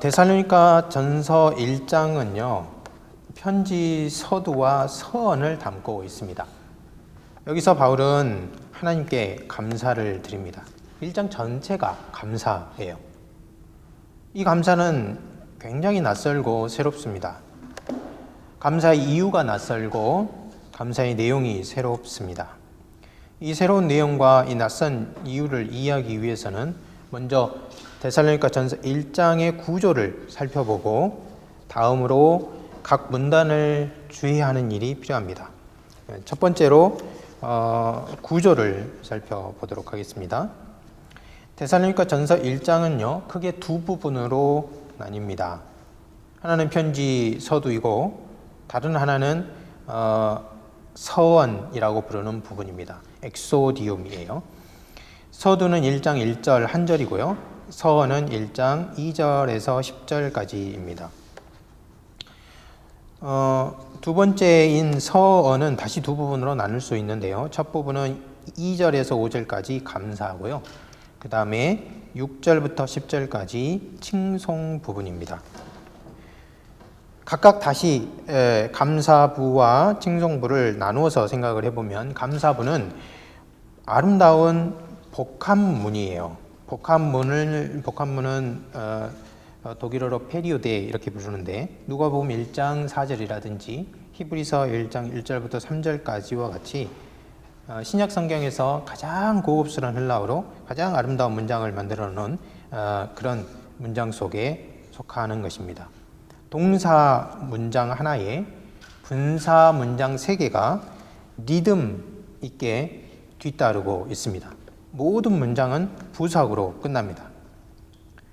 데살로니가 전서 1장은요, 편지 서두와 서언을 담고 있습니다. 여기서 바울은 하나님께 감사를 드립니다. 1장 전체가 감사예요. 이 감사는 굉장히 낯설고 새롭습니다. 감사의 이유가 낯설고 감사의 내용이 새롭습니다. 이 새로운 내용과 이 낯선 이유를 이해하기 위해서는 먼저 데살로니가 전서 1장의 구조를 살펴보고 다음으로 각 문단을 주의하는 일이 필요합니다. 첫 번째로 구조를 살펴보도록 하겠습니다. 데살로니가 전서 1장은요, 크게 두 부분으로 나뉩니다. 하나는 편지 서두이고 다른 하나는 서원이라고 부르는 부분입니다. 엑소디움이에요. 서두는 1장 1절 한 절이고요. 서원은 1장 2절에서 10절까지입니다. 두 번째인 서언은 다시 두 부분으로 나눌 수 있는데요. 첫 부분은 2절에서 5절까지 감사하고요. 그 다음에 6절부터 10절까지 칭송 부분입니다. 각각 다시 감사부와 칭송부를 나누어서 생각을 해보면 감사부는 아름다운 복합문이에요. 복합문은 독일어로 페리오데 이렇게 부르는데 누가복음 1장 4절이라든지 히브리서 1장 1절부터 3절까지와 같이 신약 성경에서 가장 고급스러운 헬라어로 가장 아름다운 문장을 만들어 놓은 그런 문장 속에 속하는 것입니다. 동사 문장 하나에 분사 문장 3개가 리듬 있게 뒤따르고 있습니다. 모든 문장은 부사구로 끝납니다.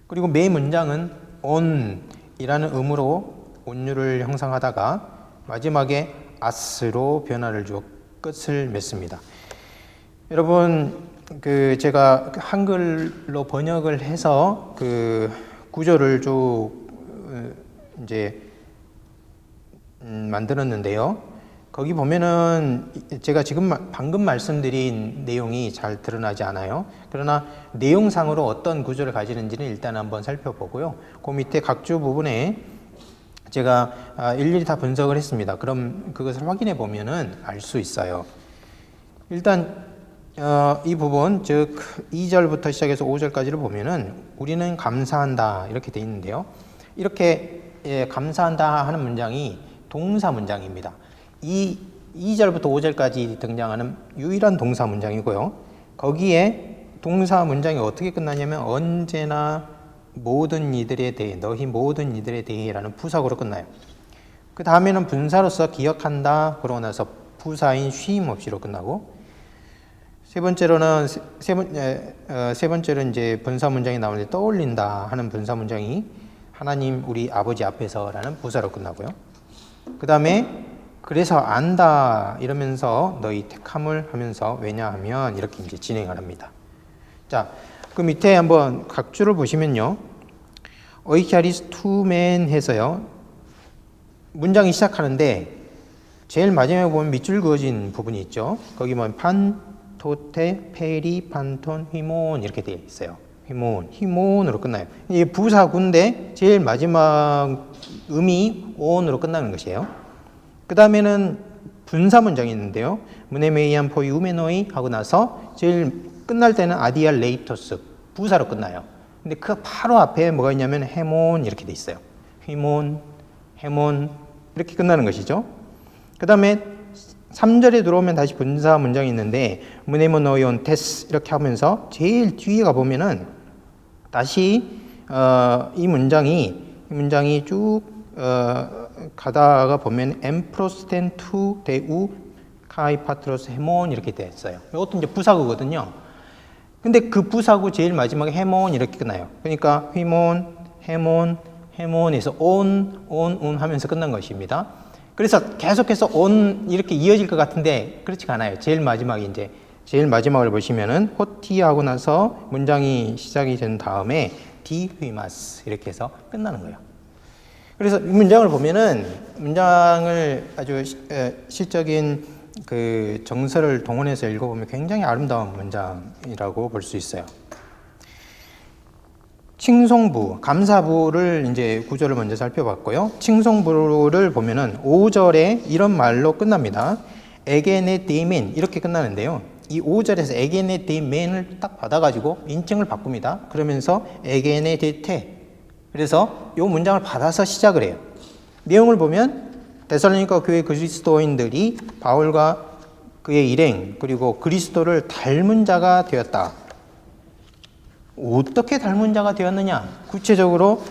그리고 매 문장은 on이라는 음으로 온유를 형상하다가 마지막에 as로 변화를 주어 끝을 맺습니다. 여러분, 제가 한글로 번역을 해서 구조를 쭉 이제 만들었는데요. 거기 보면은 제가 지금 방금 말씀드린 내용이 잘 드러나지 않아요. 그러나 내용상으로 어떤 구조를 가지는지는 일단 한번 살펴보고요. 그 밑에 각주 부분에 제가 일일이 다 분석을 했습니다. 그럼 그것을 확인해 보면은 알 수 있어요. 일단 이 부분, 즉 2절부터 시작해서 5절까지를 보면은 우리는 감사한다 이렇게 돼 있는데요. 이렇게 감사한다 하는 문장이 동사 문장입니다. 이 2절부터 5절까지 등장하는 유일한 동사 문장이고요. 거기에 동사 문장이 어떻게 끝나냐면 언제나 모든 이들에 대해, 너희 모든 이들에 대해라는 부사구로 끝나요. 그 다음에는 분사로서 기억한다 그러고 나서 부사인 쉼 없이로 끝나고 세 번째로는 이제 분사 문장이 나오는데 떠올린다 하는 분사 문장이 하나님 우리 아버지 앞에서라는 부사로 끝나고요. 그 다음에 그래서 안다 이러면서 너희 택함을 하면서 왜냐하면 이렇게 이제 진행을 합니다. 자, 그 밑에 한번 각주를 보시면요. 어이키아리스투멘 해서요. 문장이 시작하는데 제일 마지막에 보면 밑줄 그어진 부분이 있죠. 거기 보면 판, 토테, 페리, 판톤, 휘몬 이렇게 되어 있어요. 휘몬으로 끝나요. 이게 부사구인데 제일 마지막 음이 온으로 끝나는 것이에요. 그 다음에는 분사 문장이 있는데요. 무네메이안 포이 우메노이 하고 나서 제일 끝날 때는 아디알 레이토스 부사로 끝나요. 근데 그 바로 앞에 뭐가 있냐면 헤몬 이렇게 돼 있어요. 휘몬, 헤몬 이렇게 끝나는 것이죠. 그 다음에 3절에 들어오면 다시 분사 문장이 있는데 무네모노이온 테스 이렇게 하면서 제일 뒤에 가보면은 다시 이 문장이 쭉 가다가 보면 엠프로스텐 투 데우 카이파트로스 헤몬 이렇게 돼 있어요. 이것도 이제 부사구거든요. 근데 그 부사구 제일 마지막에 헤몬 이렇게 끝나요. 그러니까 휘몬, 헤몬에서 온 하면서 끝난 것입니다. 그래서 계속해서 온 이렇게 이어질 것 같은데 그렇지가 않아요. 제일 마지막을 보시면은 호티하고 나서 문장이 시작이 된 다음에 디휘마스 이렇게 해서 끝나는 거예요. 그래서 이 문장을 보면은 문장을 아주 실적인 그 정서를 동원해서 읽어보면 굉장히 아름다운 문장이라고 볼 수 있어요. 칭송부, 감사부를 이제 구절을 먼저 살펴봤고요. 칭송부를 보면은 5절에 이런 말로 끝납니다. 에게네데이멘 이렇게 끝나는데요. 이 5절에서 에게네데이멘을 딱 받아가지고 인칭을 바꿉니다. 그러면서 에게네데테. 그래서 이 문장을 받아서 시작을 해요. 내용을 보면 데살로니가 교회 그리스도인들이 바울과 그의 일행 그리고 그리스도를 닮은 자가 되었다. 어떻게 닮은 자가 되었느냐? 구체적으로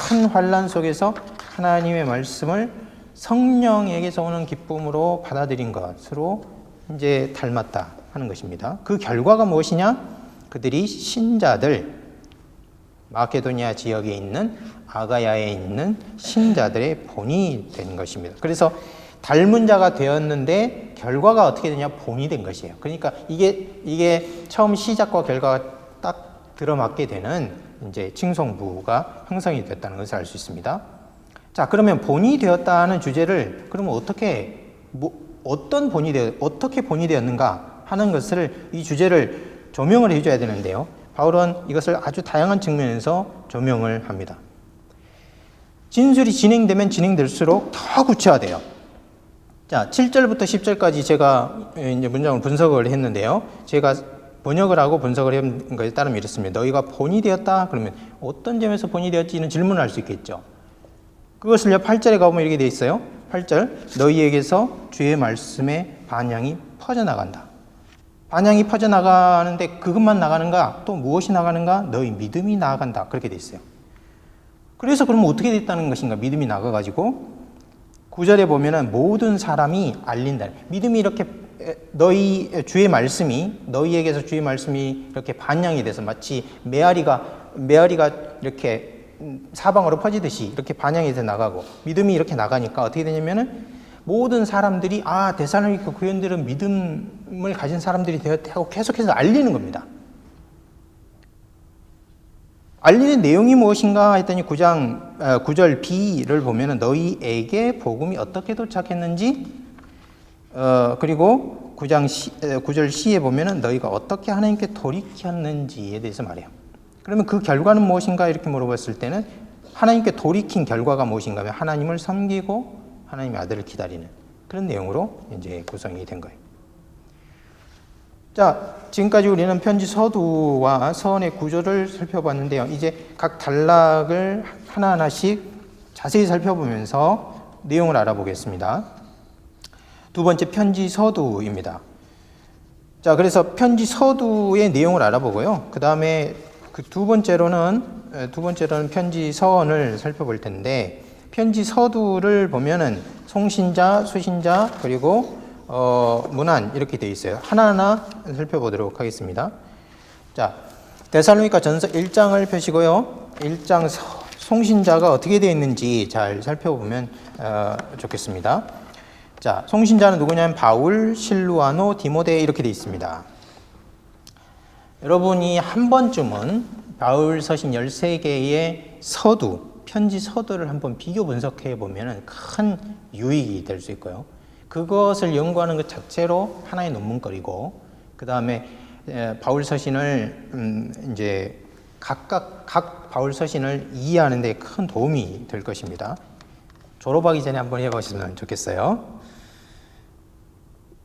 큰 환난 속에서 하나님의 말씀을 성령에게서 오는 기쁨으로 받아들인 것으로 이제 닮았다 하는 것입니다. 그 결과가 무엇이냐? 그들이 신자들, 마케도니아 지역에 있는 아가야에 있는 신자들의 본이 된 것입니다. 그래서 닮은 자가 되었는데 결과가 어떻게 되냐? 본이 된 것이에요. 그러니까 이게 처음 시작과 결과가 딱 들어맞게 되는 이제 칭송부가 형성이 됐다는 것을 알 수 있습니다. 자, 그러면 본이 되었다는 주제를 그러면 어떻게 어떻게 본이 되었는가 하는 것을 이 주제를 조명을 해줘야 되는데요. 바울은 이것을 아주 다양한 측면에서 조명을 합니다. 진술이 진행되면 진행될수록 더 구체화돼요. 자, 7절부터 10절까지 제가 이제 문장을 분석을 했는데요. 제가 번역을 하고 분석을 한 것에 따르면 이렇습니다. 너희가 본이 되었다? 그러면 어떤 점에서 본이 되었지는 질문을 할 수 있겠죠. 그것을요, 8절에 가보면 이렇게 되어 있어요. 8절, 너희에게서 주의 말씀의 반향이 퍼져나간다. 반향이 퍼져나가는데 그것만 나가는가? 또 무엇이 나가는가? 너희 믿음이 나아간다. 그렇게 되어 있어요. 그래서 그러면 어떻게 됐다는 것인가? 믿음이 나가가지고 9절에 보면은 모든 사람이 알린다. 믿음이 이렇게 주의 말씀이 너희에게서 주의 말씀이 이렇게 반향이 돼서 마치 메아리가 이렇게 사방으로 퍼지듯이 이렇게 반향이 돼서 나가고 믿음이 이렇게 나가니까 어떻게 되냐면은 모든 사람들이 데살로니가 교인들은 믿음을 가진 사람들이 되었다고 계속해서 알리는 겁니다. 알리는 내용이 무엇인가 했더니 9절 B를 보면은 너희에게 복음이 어떻게 도착했는지 그리고 9절 C에 보면은 너희가 어떻게 하나님께 돌이켰는지에 대해서 말해요. 그러면 그 결과는 무엇인가 이렇게 물어봤을 때는 하나님께 돌이킨 결과가 무엇인가 하면 하나님을 섬기고 하나님의 아들을 기다리는 그런 내용으로 이제 구성이 된 거예요. 자, 지금까지 우리는 편지 서두와 서원의 구조를 살펴봤는데요. 이제 각 단락을 하나하나씩 자세히 살펴보면서 내용을 알아보겠습니다. 두 번째 편지 서두입니다. 자, 그래서 편지 서두의 내용을 알아보고요. 그 다음에 두 번째로는 편지 서원을 살펴볼 텐데, 편지 서두를 보면은 송신자, 수신자, 그리고 문안 이렇게 되어 있어요. 하나하나 살펴보도록 하겠습니다. 자, 데살로니가 전서 1장을 펴시고요. 1장 송신자가 어떻게 되어 있는지 잘 살펴보면 좋겠습니다. 자, 송신자는 누구냐면 바울, 실루아노, 디모데 이렇게 되어 있습니다. 여러분이 한 번쯤은 바울 서신 13개의 서두, 편지 서두를 한번 비교 분석해 보면 큰 유익이 될 수 있고요. 그것을 연구하는 것 자체로 하나의 논문거리고, 그 다음에 바울 서신을 이제 각 바울 서신을 이해하는 데 큰 도움이 될 것입니다. 졸업하기 전에 한번 해보시면 좋겠어요.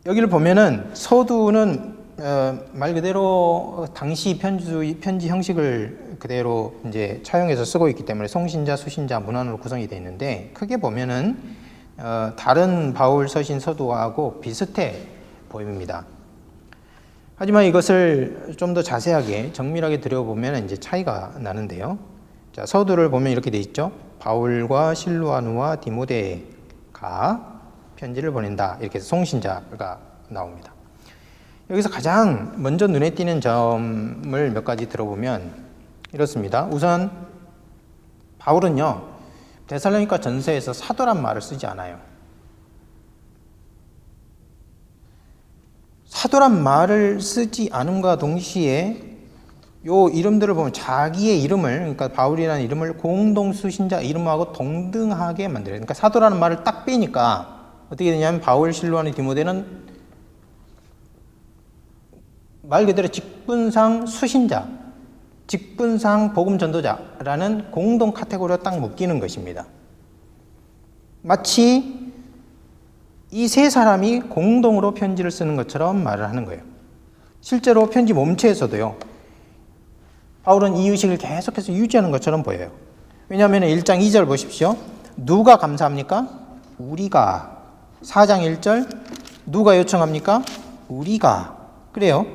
여기를 보면은 서두는 말 그대로 당시 편지 형식을 그대로 이제 차용해서 쓰고 있기 때문에 송신자, 수신자, 문안으로 구성이 되어 있는데, 크게 보면은 다른 바울 서신 서두하고 비슷해 보입니다. 하지만 이것을 좀 더 자세하게 정밀하게 들여보면 이제 차이가 나는데요. 자, 서두를 보면 이렇게 되어 있죠. 바울과 실루아누와 디모데가 편지를 보낸다. 이렇게 해서 송신자가 나옵니다. 여기서 가장 먼저 눈에 띄는 점을 몇 가지 들어보면 이렇습니다. 우선 바울은요, 데살로니가 전서에서 사도란 말을 쓰지 않아요. 사도란 말을 쓰지 않음과 동시에 요 이름들을 보면 자기의 이름을, 그러니까 바울이라는 이름을 공동 수신자 이름하고 동등하게 만들어요. 그러니까 사도라는 말을 딱 빼니까 어떻게 되냐면 바울, 실루아노, 디모데는 말 그대로 직분상 수신자, 직분상 복음 전도자라는 공동 카테고리로 딱 묶이는 것입니다. 마치 이 세 사람이 공동으로 편지를 쓰는 것처럼 말을 하는 거예요. 실제로 편지 몸체에서도요, 바울은 이 의식을 계속해서 유지하는 것처럼 보여요. 왜냐하면 1장 2절 보십시오. 누가 감사합니까? 우리가. 4장 1절 누가 요청합니까? 우리가. 그래요.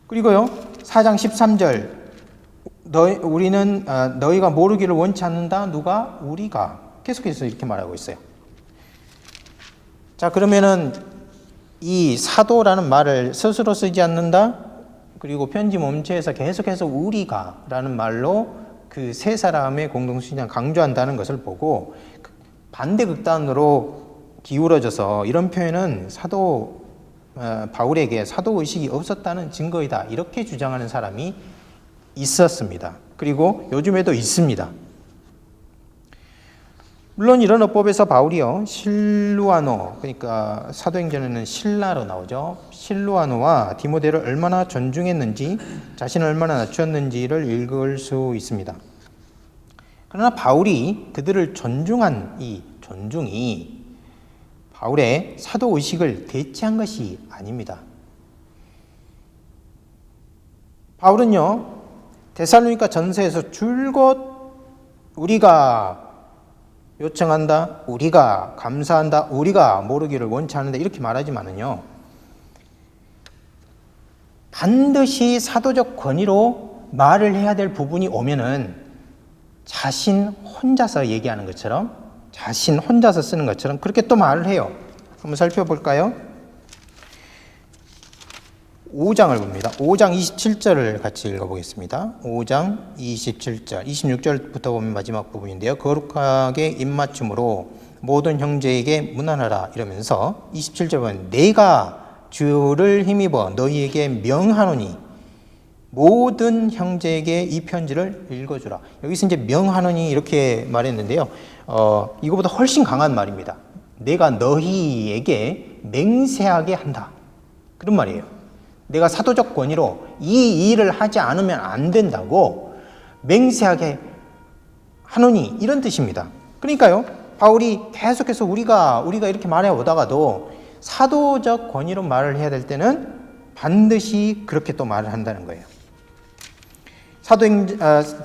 그리고요 4장 13절 우리는 너희가 모르기를 원치 않는다. 누가? 우리가. 계속해서 이렇게 말하고 있어요. 자, 그러면은 이 사도라는 말을 스스로 쓰지 않는다. 그리고 편지 몸체에서 계속해서 우리가 라는 말로 그 세 사람의 공동신앙을 강조한다는 것을 보고 반대 극단으로 기울어져서 이런 표현은 사도 바울에게 사도의식이 없었다는 증거이다, 이렇게 주장하는 사람이 있었습니다. 그리고 요즘에도 있습니다. 물론 이런 어법에서 바울이요, 실루아노, 그러니까 사도행전에는 신라로 나오죠. 실루아노와 디모데를 얼마나 존중했는지, 자신을 얼마나 낮추었는지를 읽을 수 있습니다. 그러나 바울이 그들을 존중한 이 존중이 바울의 사도의식을 대체한 것이 아닙니다. 바울은요, 데살로니가 전서에서 줄곧 우리가 요청한다, 우리가 감사한다, 우리가 모르기를 원치 않는다, 이렇게 말하지만은요, 반드시 사도적 권위로 말을 해야 될 부분이 오면은 자신 혼자서 얘기하는 것처럼, 자신 혼자서 쓰는 것처럼 그렇게 또 말을 해요. 한번 살펴볼까요? 5장을 봅니다. 5장 27절을 같이 읽어보겠습니다. 5장 27절, 26절부터 보면 마지막 부분인데요. 거룩하게 입맞춤으로 모든 형제에게 문안하라 이러면서 27절 보면 내가 주를 힘입어 너희에게 명하노니 모든 형제에게 이 편지를 읽어주라. 여기서 이제 명하노니 이렇게 말했는데요. 이거보다 훨씬 강한 말입니다. 내가 너희에게 맹세하게 한다. 그런 말이에요. 내가 사도적 권위로 이 일을 하지 않으면 안 된다고 맹세하게 하노니, 이런 뜻입니다. 그러니까요, 바울이 계속해서 우리가 이렇게 말해 오다가도 사도적 권위로 말을 해야 될 때는 반드시 그렇게 또 말을 한다는 거예요.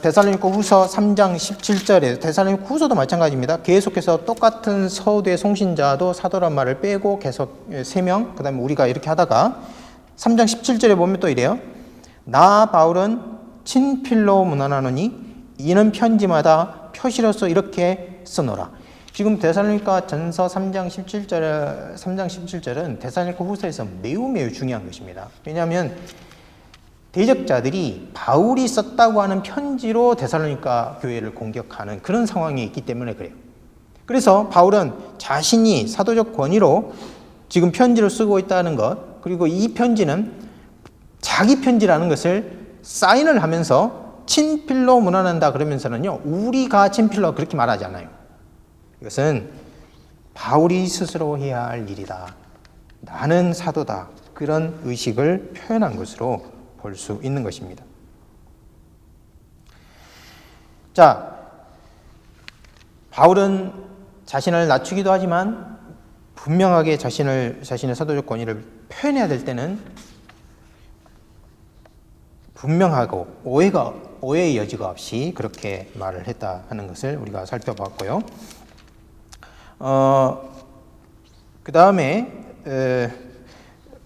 데살로니가 후서 3장 17절에, 데살로니가 후서도 마찬가지입니다. 계속해서 똑같은 서두의 송신자도 사도란 말을 빼고 계속 3명, 그 다음에 우리가 이렇게 하다가 3장 17절에 보면 또 이래요. 나 바울은 친필로 문안하노니 이는 편지마다 표시로서 이렇게 써놓으라. 지금 데살로니가 전서 3장 17절은 데살로니가 후서에서 매우 중요한 것입니다. 왜냐하면 대적자들이 바울이 썼다고 하는 편지로 데살로니가 교회를 공격하는 그런 상황이 있기 때문에 그래요. 그래서 바울은 자신이 사도적 권위로 지금 편지를 쓰고 있다는 것, 그리고 이 편지는 자기 편지라는 것을 사인을 하면서 친필로 문안한다 그러면서는요, 우리가 친필로 그렇게 말하지 않아요. 이것은 바울이 스스로 해야 할 일이다, 나는 사도다, 그런 의식을 표현한 것으로 볼 수 있는 것입니다. 자, 바울은 자신을 낮추기도 하지만 분명하게 자신의 사도적 권위를 표현해야 될 때는 분명하고 오해의 여지가 없이 그렇게 말을 했다 하는 것을 우리가 살펴봤고요. 그 다음에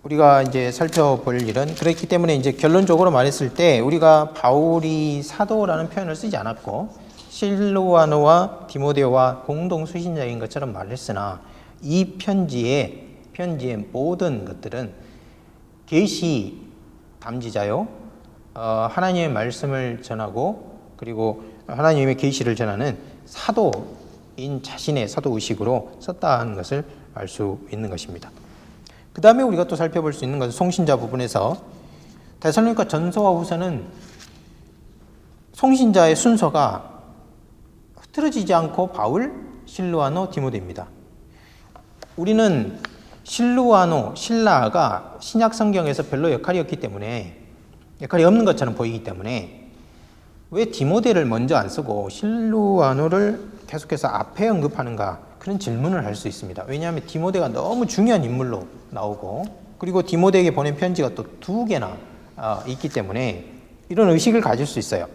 우리가 이제 살펴볼 일은, 그렇기 때문에 이제 결론적으로 말했을 때 우리가 바울이 사도라는 표현을 쓰지 않았고 실루아노와 디모데와 공동 수신자인 것처럼 말했으나 이 편지의 모든 것들은 계시 담지자요, 하나님의 말씀을 전하고 그리고 하나님의 계시를 전하는 사도인 자신의 사도의식으로 썼다는 것을 알 수 있는 것입니다. 그 다음에 우리가 또 살펴볼 수 있는 것은 송신자 부분에서 데살로니가 전서와 후서는 송신자의 순서가 흐트러지지 않고 바울, 실루아노, 디모데입니다. 우리는 실루아노, 신라가 신약 성경에서 별로 역할이 없기 때문에 역할이 없는 것처럼 보이기 때문에 왜 디모데를 먼저 안 쓰고 실루아노를 계속해서 앞에 언급하는가, 그런 질문을 할 수 있습니다. 왜냐하면 디모데가 너무 중요한 인물로 나오고, 그리고 디모데에게 보낸 편지가 또 2개나 있기 때문에 이런 의식을 가질 수 있어요.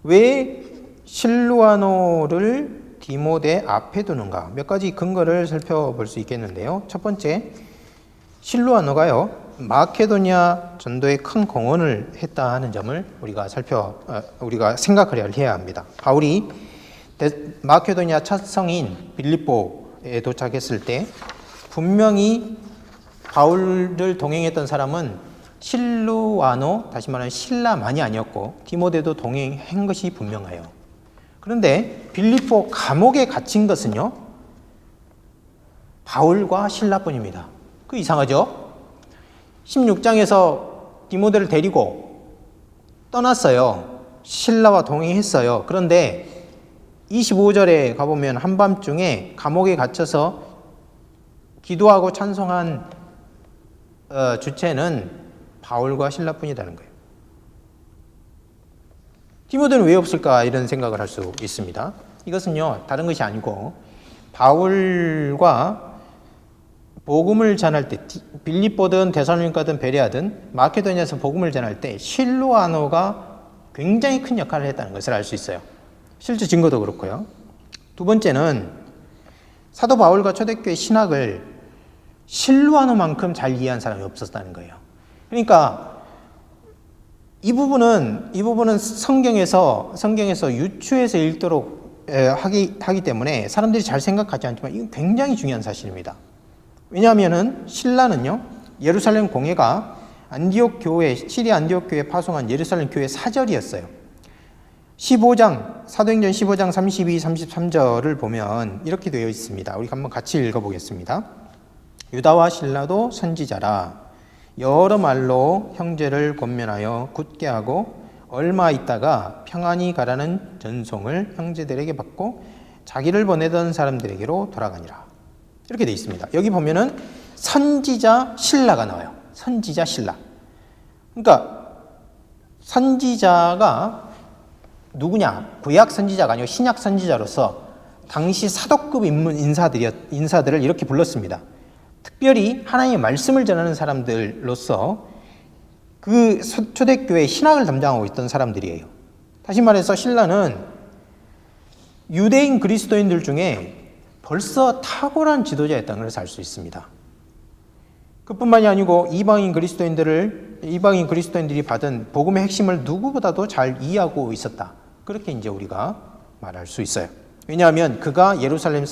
왜 실루아노를 디모데 앞에 두는가? 몇 가지 근거를 살펴볼 수 있겠는데요. 첫 번째, 실루아노가요, 마케도니아 전도에 큰 공헌을 했다 하는 점을 우리가 생각을 해야 합니다. 바울이 마케도니아 첫 성인 빌립보에 도착했을 때 분명히 바울을 동행했던 사람은 실루아노, 다시 말하면 실라만이 아니었고 디모데도 동행한 것이 분명해요. 그런데 빌립보 감옥에 갇힌 것은요, 바울과 실라뿐입니다. 그 이상하죠? 16장에서 디모데를 데리고 떠났어요. 실라와 동행했어요. 그런데 25절에 가보면 한밤중에 감옥에 갇혀서 기도하고 찬송한 주체는 바울과 실라뿐이라는 거예요. 디모데는 왜 없을까, 이런 생각을 할 수 있습니다. 이것은요, 다른 것이 아니고 바울과 복음을 전할 때, 빌립보든 데살로니가든 베레아든 마케도니아에서 복음을 전할 때 실루아노가 굉장히 큰 역할을 했다는 것을 알 수 있어요. 실제 증거도 그렇고요. 두 번째는 사도 바울과 초대교회 신학을 실루아노만큼 잘 이해한 사람이 없었다는 거예요. 그러니까 이 부분은 성경에서 유추해서 읽도록 하기 때문에 사람들이 잘 생각하지 않지만 이건 굉장히 중요한 사실입니다. 왜냐하면은 신라는요, 예루살렘 공회가 시리아 안디옥 교회에 파송한 예루살렘 교회 사절이었어요. 15장, 사도행전 15장 32, 33절을 보면 이렇게 되어 있습니다. 우리 한번 같이 읽어보겠습니다. 유다와 신라도 선지자라, 여러 말로 형제를 권면하여 굳게 하고 얼마 있다가 평안히 가라는 전송을 형제들에게 받고 자기를 보내던 사람들에게로 돌아가니라. 이렇게 되어 있습니다. 여기 보면은 선지자 신라가 나와요. 선지자 신라. 그러니까 선지자가 누구냐? 구약 선지자가 아니고 신약 선지자로서 당시 사도급 인사들을 이렇게 불렀습니다. 특별히 하나님의 말씀을 전하는 사람들로서 그 초대교회 신학을 담당하고 있던 사람들이에요. 다시 말해서 신라는 유대인 그리스도인들 중에 벌써 탁월한 지도자였다는 것을 알 수 있습니다. 그뿐만이 아니고 이방인 그리스도인들이 받은 복음의 핵심을 누구보다도 잘 이해하고 있었다. 그렇게 이제 우리가 말할 수 있어요. 왜냐하면 그가 예루살렘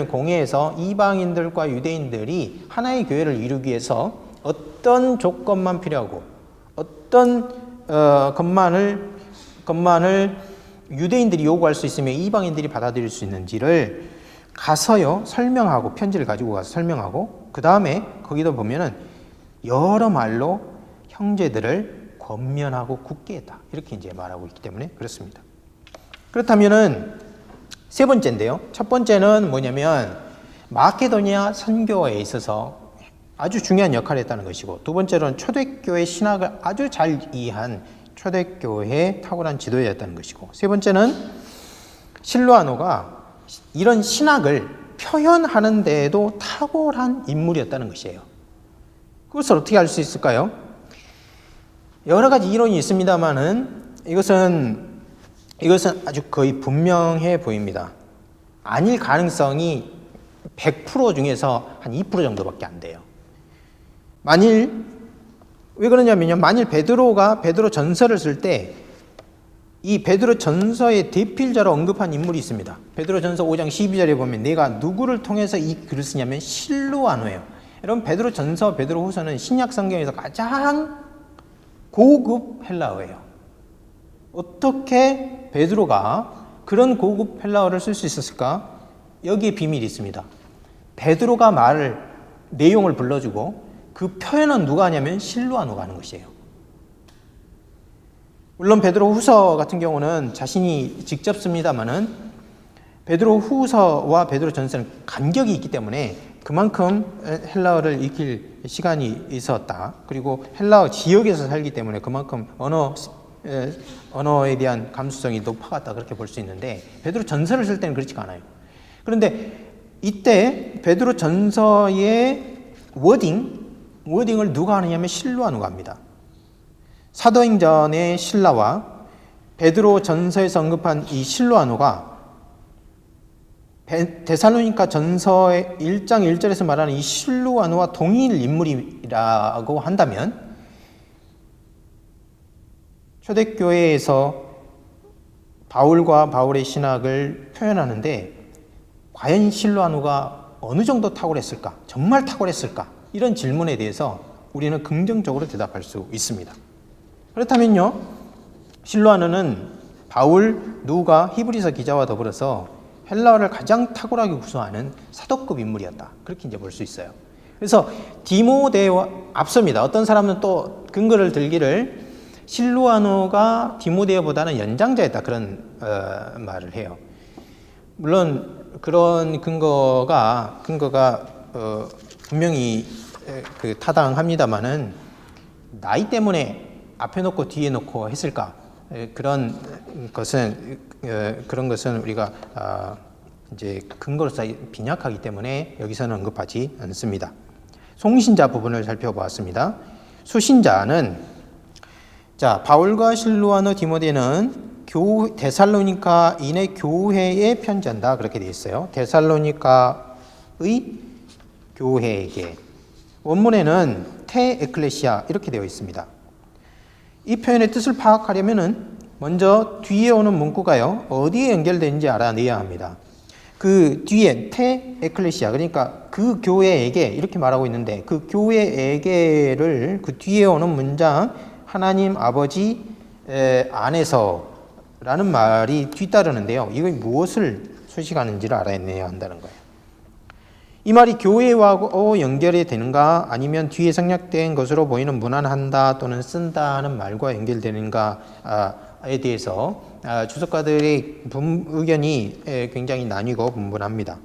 공회에서 이방인들과 유대인들이 하나의 교회를 이루기 위해서 어떤 조건만 필요하고 어떤 것만을 유대인들이 요구할 수 있으며 이방인들이 받아들일 수 있는지를 가서요 설명하고, 편지를 가지고 가서 설명하고, 그 다음에 거기다 보면은 여러 말로 형제들을 권면하고 굳게 했다, 이렇게 이제 말하고 있기 때문에 그렇습니다. 그렇다면은 세 번째인데요. 첫 번째는 뭐냐면 마케도니아 선교에 있어서 아주 중요한 역할을 했다는 것이고, 두 번째로는 초대교회 신학을 아주 잘 이해한 초대교회의 탁월한 지도자였다는 것이고, 세 번째는 실루아노가 이런 신학을 표현하는 데에도 탁월한 인물이었다는 것이에요. 그것을 어떻게 알 수 있을까요? 여러 가지 이론이 있습니다만은 이것은 아주 거의 분명해 보입니다. 아닐 가능성이 100% 중에서 한 2% 정도밖에 안 돼요. 왜 그러냐면요, 만일 베드로 전서를 쓸 때 이 베드로 전서의 대필자로 언급한 인물이 있습니다. 베드로 전서 5장 12절에 보면 내가 누구를 통해서 이 글을 쓰냐면 실루아노예요. 여러분, 베드로 전서, 베드로 후서는 신약 성경에서 가장 고급 헬라어예요. 어떻게 베드로가 그런 고급 헬라어를 쓸 수 있었을까? 여기에 비밀이 있습니다. 베드로가 내용을 불러주고 그 표현은 누가 하냐면 실루아노가 하는 것이에요. 물론 베드로 후서 같은 경우는 자신이 직접 씁니다만은 베드로 후서와 베드로 전서는 간격이 있기 때문에 그만큼 헬라어를 익힐 시간이 있었다. 그리고 헬라어 지역에서 살기 때문에 그만큼 언어에 대한 감수성이 높아갔다 그렇게 볼 수 있는데 베드로 전서를 쓸 때는 그렇지가 않아요. 그런데 이때 베드로 전서의 워딩을 누가 하느냐면 실로아누가 합니다. 사도행전의 실라와 베드로 전서에서 언급한 이 실로아누가 데살로니가 전서의 1장 1절에서 말하는 이 실로아누와 동일 인물이라고 한다면 초대교회에서 바울과 바울의 신학을 표현하는데 과연 실로아누가 어느 정도 탁월했을까? 정말 탁월했을까? 이런 질문에 대해서 우리는 긍정적으로 대답할 수 있습니다. 그렇다면요, 실로아누는 바울, 누가, 히브리서 기자와 더불어서 헬라어를 가장 탁월하게 구사하는 사도급 인물이었다. 그렇게 이제 볼 수 있어요. 그래서 디모데와 앞섭니다. 어떤 사람은 또 근거를 들기를 실로아누가 디모데보다는 연장자였다 그런 말을 해요. 물론 그런 근거가 분명히 타당합니다만은 나이 때문에 앞에 놓고 뒤에 놓고 했을까? 그런 것은 우리가 이제 근거로서 빈약하기 때문에 여기서는 언급하지 않습니다. 송신자 부분을 살펴보았습니다. 수신자는 바울과 실로아누, 디모데는 데살로니가인의 교회에 편지한다 그렇게 되어 있어요. 데살로니가의 교회에게. 원문에는 테 에클레시아 이렇게 되어 있습니다. 이 표현의 뜻을 파악하려면은 먼저 뒤에 오는 문구가요 어디에 연결되는지 알아내야 합니다. 그 뒤에 테 에클레시아 그러니까 그 교회에게 이렇게 말하고 있는데 그 교회에게를 그 뒤에 오는 문장 하나님 아버지 안에서라는 말이 뒤따르는데요. 이거 무엇을 소식하는지를 알아내야 한다는 거예요. 이 말이 교회와 연결이 되는가 아니면 뒤에 생략된 것으로 보이는 문안한다 또는 쓴다 하는 말과 연결되는가에 대해서 주석가들의 의견이 굉장히 나뉘고 분분합니다.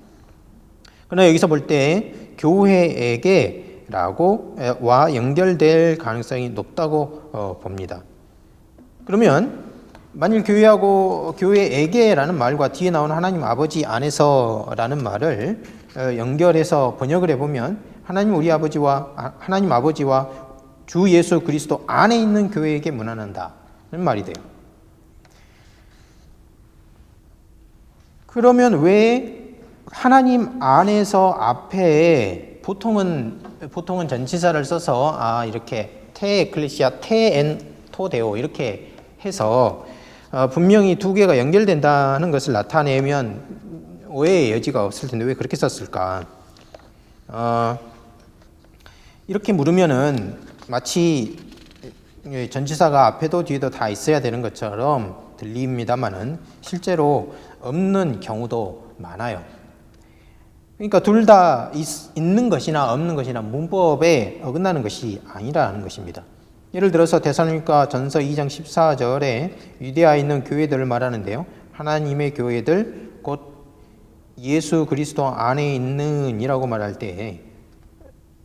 그러나 여기서 볼 때 교회에게라고와 연결될 가능성이 높다고 봅니다. 그러면 만일 교회에게라는 말과 뒤에 나오는 하나님 아버지 안에서라는 말을 연결해서 번역을 해보면 하나님 아버지와 주 예수 그리스도 안에 있는 교회에게 문안한다는 말이 돼요. 그러면 왜 하나님 안에서 앞에 보통은 전치사를 써서 이렇게 테 에클레시아 테 엔토데오 이렇게 해서 분명히 두 개가 연결된다는 것을 나타내면 오해의 여지가 없을 텐데 왜 그렇게 썼을까? 이렇게 물으면은 마치 전치사가 앞에도 뒤에도 다 있어야 되는 것처럼 들립니다만은 실제로 없는 경우도 많아요. 그러니까 둘 다 있는 것이나 없는 것이나 문법에 어긋나는 것이 아니라는 것입니다. 예를 들어서 데살로니가 전서 2장 14절에 유대아에 있는 교회들을 말하는데요. 하나님의 교회들 곧 예수 그리스도 안에 있는이라고 말할 때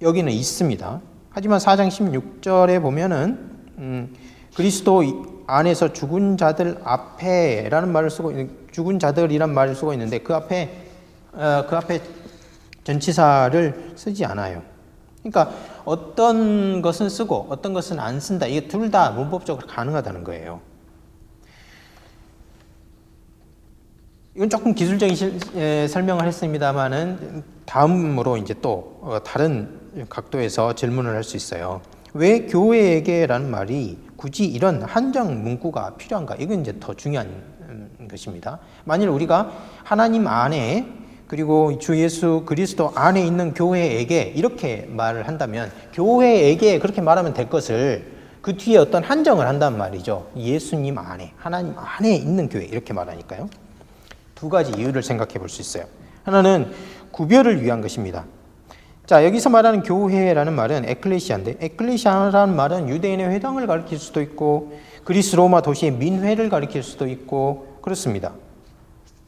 여기는 있습니다. 하지만 4장 16절에 보면은 그리스도 안에서 죽은 자들 앞에라는 말을 쓰고 죽은 자들이란 말을 쓰고 있는데 그 앞에 전치사를 쓰지 않아요. 그러니까 어떤 것은 쓰고 어떤 것은 안 쓴다. 이게 둘 다 문법적으로 가능하다는 거예요. 이건 조금 기술적인 설명을 했습니다만은 다음으로 이제 또 다른 각도에서 질문을 할 수 있어요. 왜 교회에게라는 말이 굳이 이런 한정 문구가 필요한가? 이건 이제 더 중요한 것입니다. 만일 우리가 하나님 안에 그리고 주 예수 그리스도 안에 있는 교회에게 이렇게 말을 한다면 교회에게 그렇게 말하면 될 것을 그 뒤에 어떤 한정을 한단 말이죠. 예수님 안에, 하나님 안에 있는 교회 이렇게 말하니까요. 두 가지 이유를 생각해 볼 수 있어요. 하나는 구별을 위한 것입니다. 자, 여기서 말하는 교회라는 말은 에클레시아인데 에클레시아라는 말은 유대인의 회당을 가리킬 수도 있고 그리스 로마 도시의 민회를 가리킬 수도 있고 그렇습니다.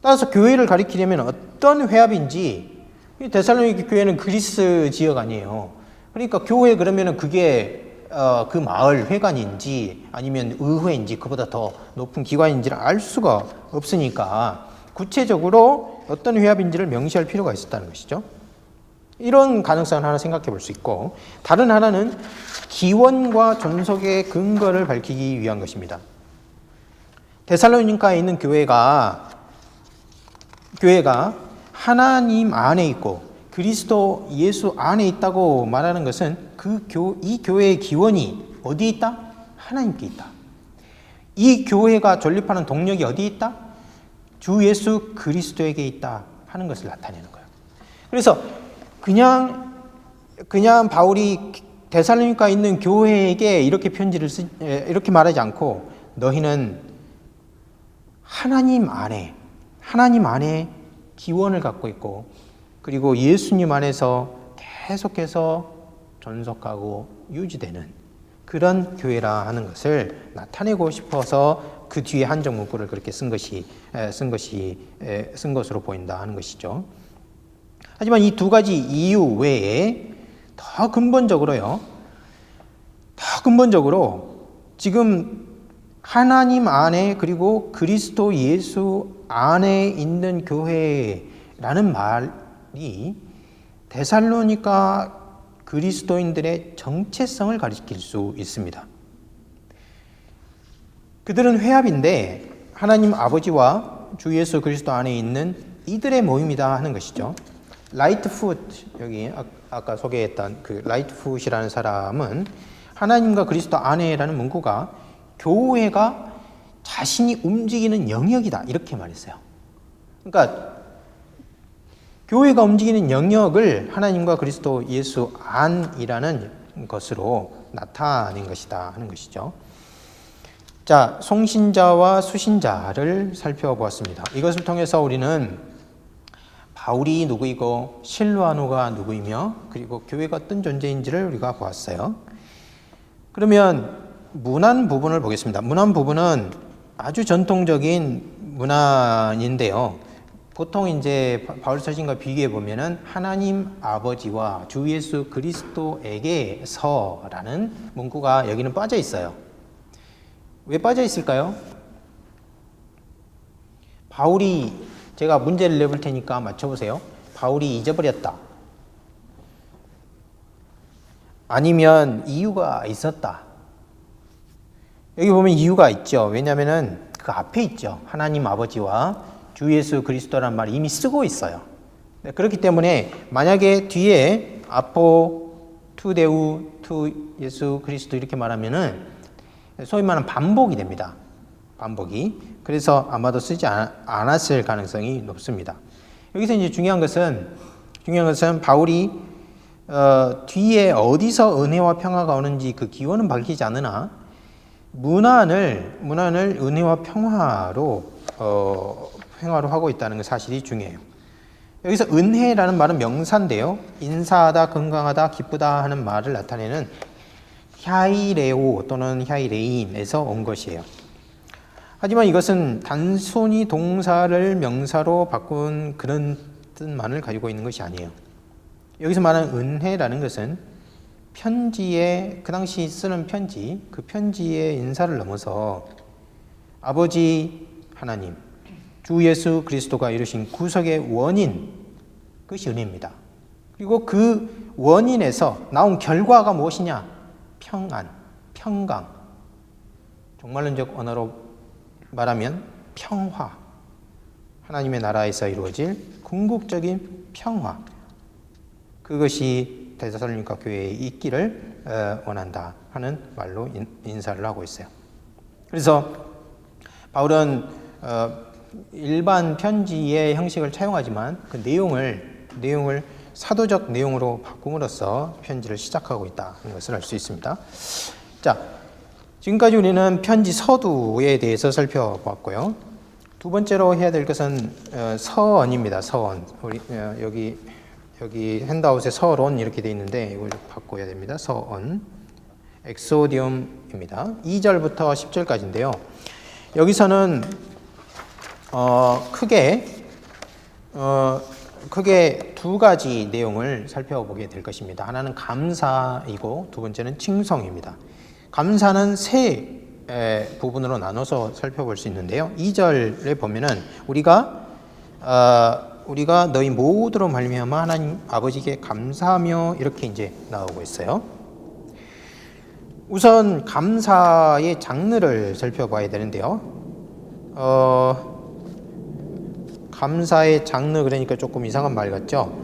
따라서 교회를 가리키려면 어떤 회합인지 이 데살로니가 교회는 그리스 지역 아니에요. 그러니까 교회 그러면은 그게 그 마을 회관인지 아니면 의회인지 그보다 더 높은 기관인지를 알 수가 없으니까 구체적으로 어떤 회합인지를 명시할 필요가 있었다는 것이죠. 이런 가능성을 하나 생각해 볼 수 있고, 다른 하나는 기원과 존속의 근거를 밝히기 위한 것입니다. 데살로니가에 있는 교회가 하나님 안에 있고 그리스도 예수 안에 있다고 말하는 것은 이 교회의 기원이 어디에 있다? 하나님께 있다. 이 교회가 존립하는 동력이 어디에 있다? 주 예수 그리스도에게 있다 하는 것을 나타내는 거예요. 그래서 그냥 바울이 데살로니가에 있는 교회에게 이렇게 이렇게 말하지 않고, 너희는 하나님 안에 기원을 갖고 있고, 그리고 예수님 안에서 계속해서 존속하고 유지되는 그런 교회라 하는 것을 나타내고 싶어서 그 뒤에 한정 문구를 그렇게 쓴 것으로 보인다 하는 것이죠. 하지만 이 두 가지 이유 외에 더 근본적으로 지금 하나님 안에 그리고 그리스도 예수 안에 있는 교회라는 말이 데살로니가 그리스도인들의 정체성을 가리킬 수 있습니다. 그들은 회합인데 하나님 아버지와 주 예수 그리스도 안에 있는 이들의 모임이다 하는 것이죠. 라이트풋, 여기 아까 소개했던 그 라이트풋이라는 사람은 하나님과 그리스도 안에라는 문구가 교회가 자신이 움직이는 영역이다 이렇게 말했어요. 그러니까 교회가 움직이는 영역을 하나님과 그리스도 예수 안이라는 것으로 나타낸 것이다 하는 것이죠. 자, 송신자와 수신자를 살펴보았습니다. 이것을 통해서 우리는 바울이 누구이고 실로아노가 누구이며 그리고 교회가 어떤 존재인지를 우리가 보았어요. 그러면 문안 부분을 보겠습니다. 문안 부분은 아주 전통적인 문안인데요. 보통 이제 바울 서신과 비교해 보면은 하나님 아버지와 주 예수 그리스도에게서라는 문구가 여기는 빠져 있어요. 왜 빠져 있을까요? 바울이, 제가 문제를 내볼 테니까 맞춰보세요. 바울이 잊어버렸다. 아니면 이유가 있었다. 여기 보면 이유가 있죠. 왜냐하면은 그 앞에 있죠. 하나님 아버지와 주 예수 그리스도란 말을 이미 쓰고 있어요. 그렇기 때문에 만약에 뒤에 아포, 투 데우, 투 예수 그리스도 이렇게 말하면은 소위 말하는 반복이 됩니다. 반복이. 그래서 아마도 쓰지 않았을 가능성이 높습니다. 여기서 이제 중요한 것은 바울이 뒤에 어디서 은혜와 평화가 오는지 그 기원은 밝히지 않으나 문안을 은혜와 평화로 하고 있다는 그 사실이 중요해요. 여기서 은혜라는 말은 명사인데요. 인사하다, 건강하다, 기쁘다 하는 말을 나타내는 히아이레오 또는 히아이레인에서 온 것이에요. 하지만 이것은 단순히 동사를 명사로 바꾼 그런 뜻만을 가지고 있는 것이 아니에요. 여기서 말하는 은혜라는 것은 편지에, 그 당시 쓰는 편지, 그 편지의 인사를 넘어서 아버지 하나님, 주 예수 그리스도가 이루신 구속의 원인, 그것이 은혜입니다. 그리고 그 원인에서 나온 결과가 무엇이냐? 평안, 평강. 종말론적 언어로 말하면 평화. 하나님의 나라에서 이루어질 궁극적인 평화. 그것이 데살로니가 교회에 있기를 원한다 하는 말로 인사를 하고 있어요. 그래서 바울은 일반 편지의 형식을 차용하지만 그 내용을 사도적 내용으로 바꿈으로써 편지를 시작하고 있다는 것을 알 수 있습니다. 자, 지금까지 우리는 편지 서두에 대해서 살펴보았고요. 두 번째로 해야 될 것은 서언입니다. 서언. 우리 여기 핸드아웃에 서론 이렇게 되어 있는데 이걸 바꿔야 됩니다. 서언. 엑소디움입니다. 2절부터 10절까지인데요. 여기서는 크게 크게 두 가지 내용을 살펴보게 될 것입니다. 하나는 감사이고 두 번째는 칭송입니다. 감사는 세 부분으로 나눠서 살펴볼 수 있는데요. 2절에 보면은 우리가 너희 모두로 말미암아 하나님 아버지께 감사하며 이렇게 이제 나오고 있어요. 우선 감사의 장르를 살펴봐야 되는데요. 감사의 장르 그러니까 조금 이상한 말 같죠.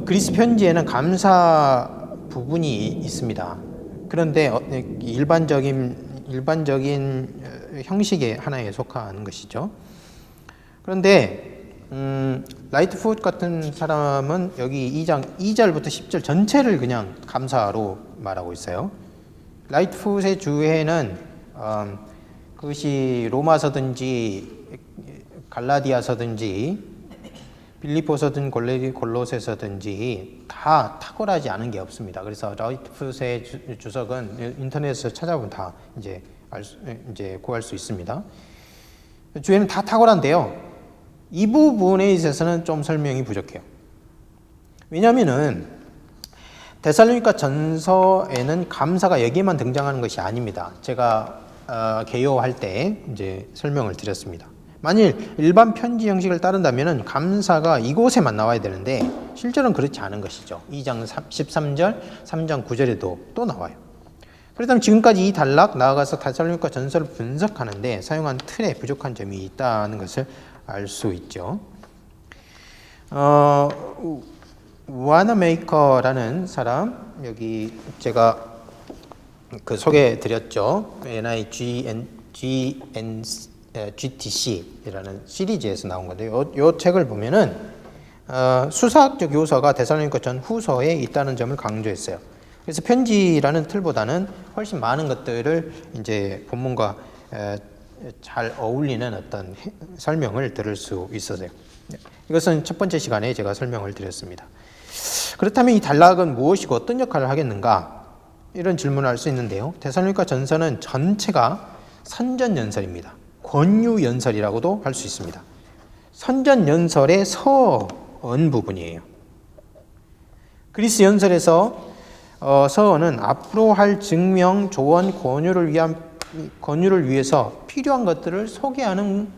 그리스 편지에는 감사 부분이 있습니다. 그런데 일반적인 형식의 하나에 속하는 것이죠. 그런데 라이트풋 같은 사람은 여기 2절부터 10절 전체를 그냥 감사로 말하고 있어요. 라이트풋의 주해는 그것이 로마서든지 갈라디아서든지 빌립보서든 골로새서든지 다 탁월하지 않은 게 없습니다. 그래서 라이트풋의 주석은 인터넷에서 찾아보면 다 이제 구할 수 있습니다. 주에는 다 탁월한데요. 이 부분에 있어서는 좀 설명이 부족해요. 왜냐하면은 데살로니가 전서에는 감사가 여기에만 등장하는 것이 아닙니다. 제가 개요할 때 이제 설명을 드렸습니다. 만일 일반 편지 형식을 따른다면은 감사가 이곳에만 나와야 되는데 실제로는 그렇지 않은 것이죠. 2장 13절, 3장 9절에도 또 나와요. 그렇다면 지금까지 이 단락 나아가서 데살로니가 전서를 분석하는데 사용한 틀에 부족한 점이 있다는 것을 알 수 있죠. 와나메이커라는 사람, 여기 제가 소개해 드렸죠. NIGTC라는 시리즈에서 나온 건데요. 이 책을 보면은 수사학적 요소가 데살로니가 전후서에 있다는 점을 강조했어요. 그래서 편지라는 틀보다는 훨씬 많은 것들을 이제 본문과 잘 어울리는 어떤 설명을 들을 수 있었어요. 이것은 첫 번째 시간에 제가 설명을 드렸습니다. 그렇다면 이 단락은 무엇이고 어떤 역할을 하겠는가? 이런 질문을 할 수 있는데요. 데살로니가 전서는 전체가 선전연설입니다. 권유연설이라고도 할 수 있습니다. 선전연설의 서언 부분이에요. 그리스 연설에서 서언은 앞으로 할 증명, 조언, 권유를 위해서 필요한 것들을 소개하는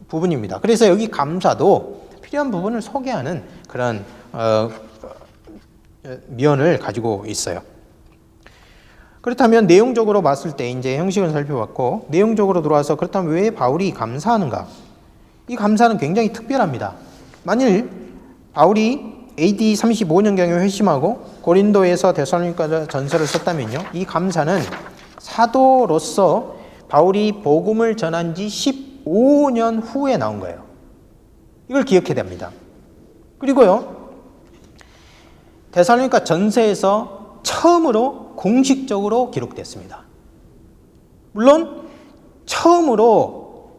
부분입니다. 그래서 여기 감사도 필요한 부분을 소개하는 그런 면을 가지고 있어요. 그렇다면 내용적으로 봤을 때 이제 형식을 살펴봤고 내용적으로 들어와서 그렇다면 왜 바울이 감사하는가? 이 감사는 굉장히 특별합니다. 만일 바울이 AD 35년경에 회심하고 고린도에서 데살로니가 전서를 썼다면요. 이 감사는 사도로서 바울이 복음을 전한 지 15년 후에 나온 거예요. 이걸 기억해야 됩니다. 그리고요. 데살로니가 전서에서 처음으로 공식적으로 기록됐습니다. 물론 처음으로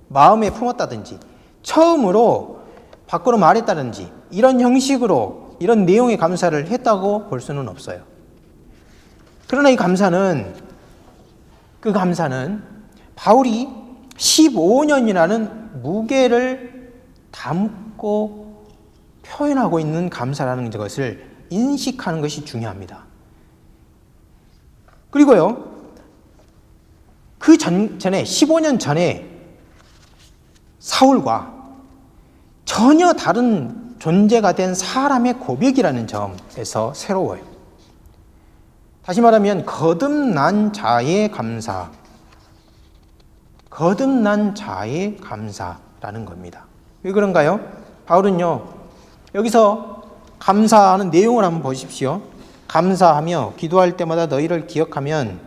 마음에 품었다든지 처음으로 밖으로 말했다든지 이런 형식으로 이런 내용의 감사를 했다고 볼 수는 없어요. 그러나 이 감사는 바울이 15년이라는 무게를 담고 표현하고 있는 감사라는 것을 인식하는 것이 중요합니다. 그리고요, 그 전에 15년 전에 사울과 전혀 다른 존재가 된 사람의 고백이라는 점에서 새로워요. 다시 말하면 거듭난 자의 감사라는 겁니다. 왜 그런가요? 바울은요, 여기서 감사하는 내용을 한번 보십시오. 감사하며 기도할 때마다 너희를 기억하면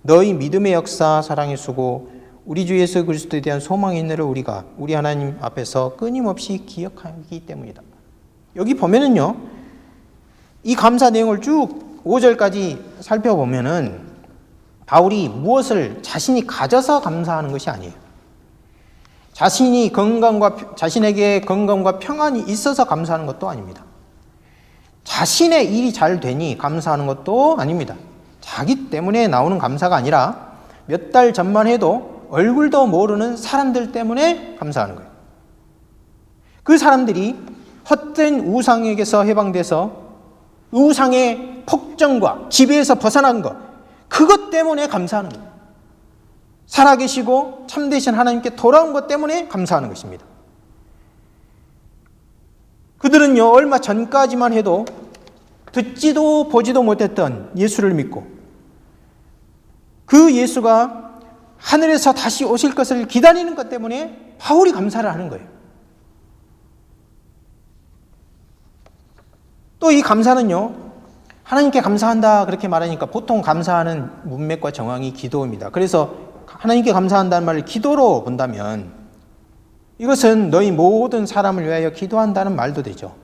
너희 믿음의 역사, 사랑의 수고, 우리 주 예수 그리스도에 대한 소망의 인내를 우리가 우리 하나님 앞에서 끊임없이 기억하기 때문이다. 여기 보면은요, 이 감사 내용을 쭉 5절까지 살펴보면은 바울이 무엇을 자신이 가져서 감사하는 것이 아니에요. 자신에게 건강과 평안이 있어서 감사하는 것도 아닙니다. 자신의 일이 잘 되니 감사하는 것도 아닙니다. 자기 때문에 나오는 감사가 아니라 몇 달 전만 해도 얼굴도 모르는 사람들 때문에 감사하는 거예요. 그 사람들이 헛된 우상에게서 해방돼서 우상의 폭정과 지배에서 벗어난 것, 그것 때문에 감사하는 거예요. 살아계시고 참되신 하나님께 돌아온 것 때문에 감사하는 것입니다. 그들은요, 얼마 전까지만 해도 듣지도 보지도 못했던 예수를 믿고 그 예수가 하늘에서 다시 오실 것을 기다리는 것 때문에 바울이 감사를 하는 거예요. 또 이 감사는요, 하나님께 감사한다 그렇게 말하니까 보통 감사하는 문맥과 정황이 기도입니다. 그래서 하나님께 감사한다는 말을 기도로 본다면 이것은 너희 모든 사람을 위하여 기도한다는 말도 되죠.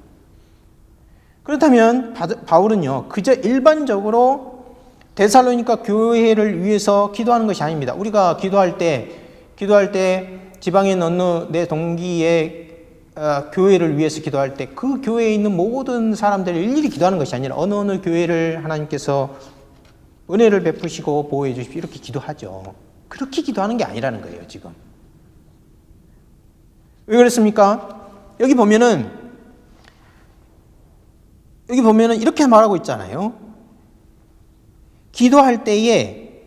그렇다면 바울은요, 그저 일반적으로 데살로니가 교회를 위해서 기도하는 것이 아닙니다. 우리가 기도할 때 지방에 있는 어느 내 동기의 교회를 위해서 기도할 때 그 교회에 있는 모든 사람들을 일일이 기도하는 것이 아니라 어느 교회를 하나님께서 은혜를 베푸시고 보호해 주십시오 이렇게 기도하죠. 그렇게 기도하는 게 아니라는 거예요, 지금. 왜 그렇습니까? 여기 보면은 이렇게 말하고 있잖아요. 기도할 때에